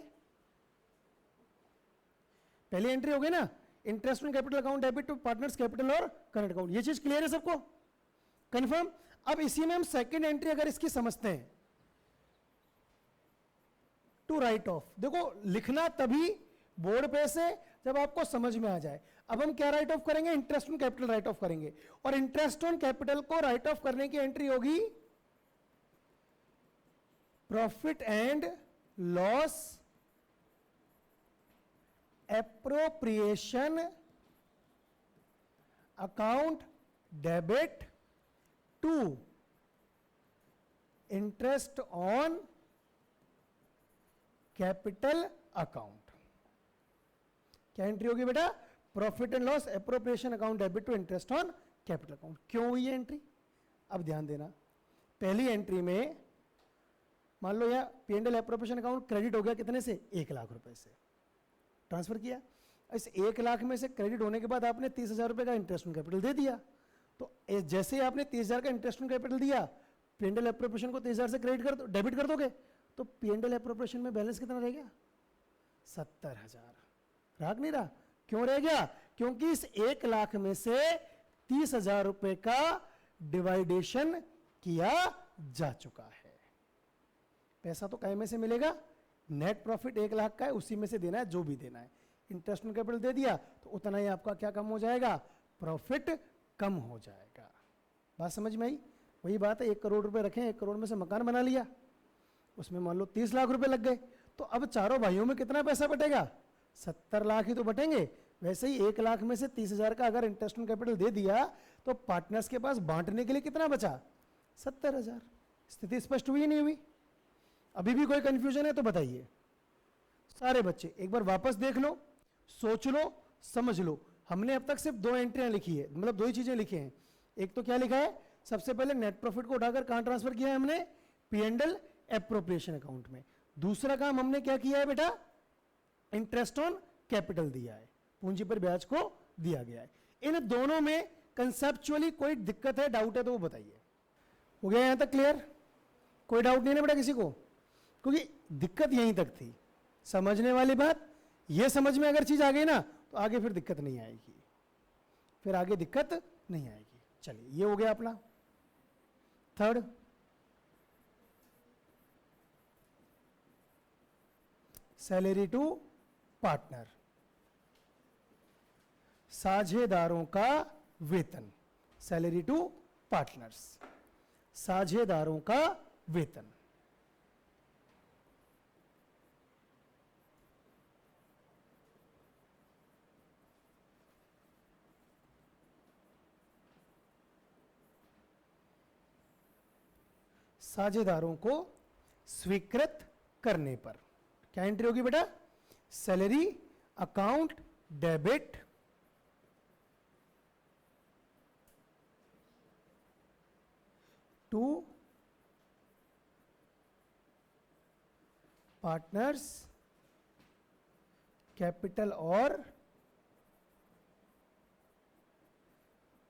पहली एंट्री हो गई ना, interest on capital account debit to partners capital और करंट अकाउंट। ये चीज क्लियर है सबको, कंफर्म। अब इसी में हम सेकंड एंट्री अगर इसकी समझते हैं, टू राइट ऑफ। देखो लिखना तभी बोर्ड पे से जब आपको समझ में आ जाए। अब हम क्या राइट ऑफ करेंगे, interest on capital write off करेंगे, और इंटरेस्ट ऑन कैपिटल को राइट ऑफ करने की एंट्री होगी profit and loss appropriation account debit to interest on capital account. क्या एंट्री होगी बेटा, profit and loss appropriation account debit to interest on capital account. क्यों हुई है एंट्री, अब ध्यान देना। पहली एंट्री में मान लो यह P&L एप्रोप्रिएशन अकाउंट क्रेडिट हो गया, कितने से, 1 लाख रुपए से ट्रांसफर किया। इस 1 लाख में से क्रेडिट होने के बाद आपने 30,000 रुपये का इंटरेस्ट ऑन कैपिटल दे दिया, तो जैसे ही आपने 30,000 का इंटरेस्ट ऑन कैपिटल दिया, पीएनएल एप्रोप्रिएशन को 30,000 से क्रेडिट कर दो, डेबिट कर दोगे, तो पीएनएल एप्रोप्रिएशन में बैलेंस कितना रह गया? 70,000। राग नहीं रहा? क्यों रह गया? क्योंकि इस 1 लाख में से 30,000 रुपये का डिवाइडेशन किया जा चुका है। पैसा तो काय में से मिलेगा? नेट प्रॉफिट 1 लाख का है, उसी में से देना है जो भी देना है। इंटरेस्ट ऑन कैपिटल दे दिया तो उतना ही आपका क्या कम हो जाएगा? प्रॉफिट कम हो जाएगा। बात समझ में आई? वही बात है, 1 करोड़ रुपए रखें, 1 करोड़ में से मकान बना लिया, उसमें मान लो 30 लाख रुपए लग गए, तो अब चारों भाइयों में कितना पैसा बटेगा? 70 लाख ही तो बटेंगे। वैसे ही 1 लाख में से 30,000 का अगर इंटरेस्ट ऑन कैपिटल दे दिया तो पार्टनर्स के पास बांटने के लिए कितना बचा? 70,000। स्थिति स्पष्ट हुई नहीं हुई? अभी भी कोई कंफ्यूजन है तो बताइए। सारे बच्चे एक बार वापस देख लो, सोच लो, समझ लो। हमने अब तक सिर्फ 2 एंट्रियां लिखी है, मतलब 2 ही चीजें लिखी हैं। एक तो क्या लिखा है? सबसे पहले नेट प्रॉफिट को उठाकर कहां ट्रांसफर किया है हमने? पीएनएल एप्रोप्रिएशन अकाउंट में। दूसरा काम हमने क्या किया है बेटा? इंटरेस्ट ऑन कैपिटल दिया है, पूंजी पर ब्याज को दिया गया है। इन दोनों में कंसेप्चुअली कोई दिक्कत है, डाउट है तो वो बताइए। हो गया यहां तक क्लियर? कोई डाउट नहीं ना बेटा किसी को? क्योंकि दिक्कत यहीं तक थी, समझने वाली बात। ये समझ में अगर चीज आ गई ना तो आगे फिर दिक्कत नहीं आएगी, फिर आगे दिक्कत नहीं आएगी। चलिए, ये हो गया अपना थर्ड। सैलरी टू पार्टनर, साझेदारों का वेतन। सैलरी टू पार्टनर्स, साझेदारों का वेतन। साझेदारों को स्वीकृत करने पर क्या एंट्री होगी बेटा? Salary account debit to partners capital और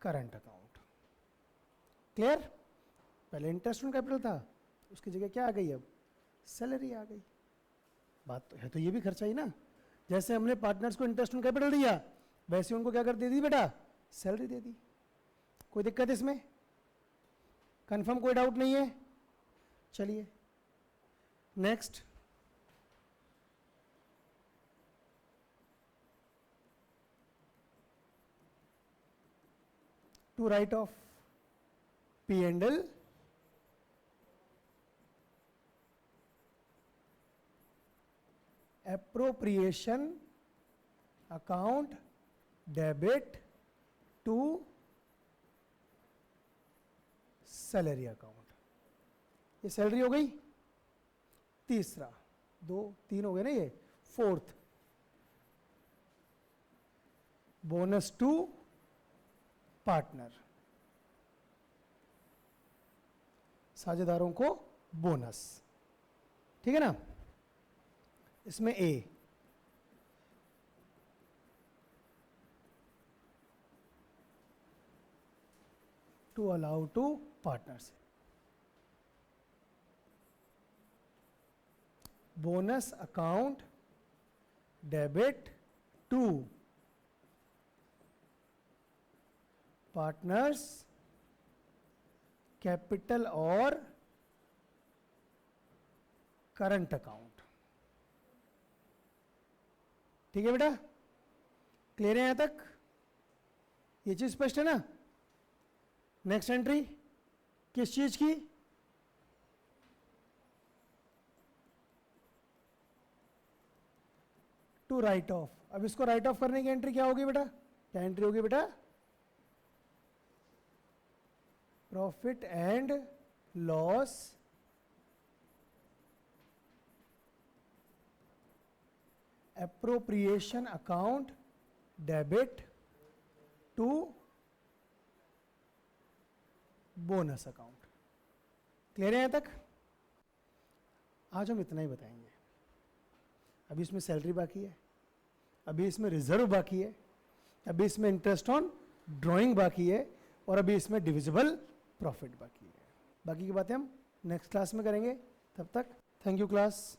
करंट अकाउंट। क्लियर? पहले इंटरेस्ट ऑन कैपिटल था, उसकी जगह क्या आ गई? अब सैलरी आ गई। बात तो है, तो ये भी खर्चा ही ना। जैसे हमने पार्टनर्स को इंटरेस्ट ऑन कैपिटल दिया, वैसे उनको क्या कर दे दी बेटा? सैलरी दे दी। कोई दिक्कत इसमें? कंफर्म? कोई डाउट नहीं है? चलिए next. To write off P&L appropriation account debit to salary account. ये सैलरी हो गई। तीसरा, 2 3 हो गए ना, ये फोर्थ, बोनस टू पार्टनर, साझेदारों को बोनस। ठीक है ना? इसमें a, to allow to partners, bonus account debit to partners capital और करंट अकाउंट। ठीक है बेटा? क्लियर है यहां तक? ये चीज स्पष्ट है ना? नेक्स्ट एंट्री किस चीज की? To write off. अब इसको राइट ऑफ करने की एंट्री क्या होगी बेटा? क्या एंट्री होगी बेटा? Profit and loss appropriation account debit to bonus account. Clear है यहां तक? आज हम इतना ही बताएंगे। अभी इसमें सैलरी बाकी है, अभी इसमें रिजर्व बाकी है, अभी इसमें इंटरेस्ट ऑन ड्राइंग बाकी है, और अभी इसमें डिविजिबल प्रॉफिट बाकी है। बाकी की बातें हम नेक्स्ट क्लास में करेंगे। तब तक थैंक यू क्लास।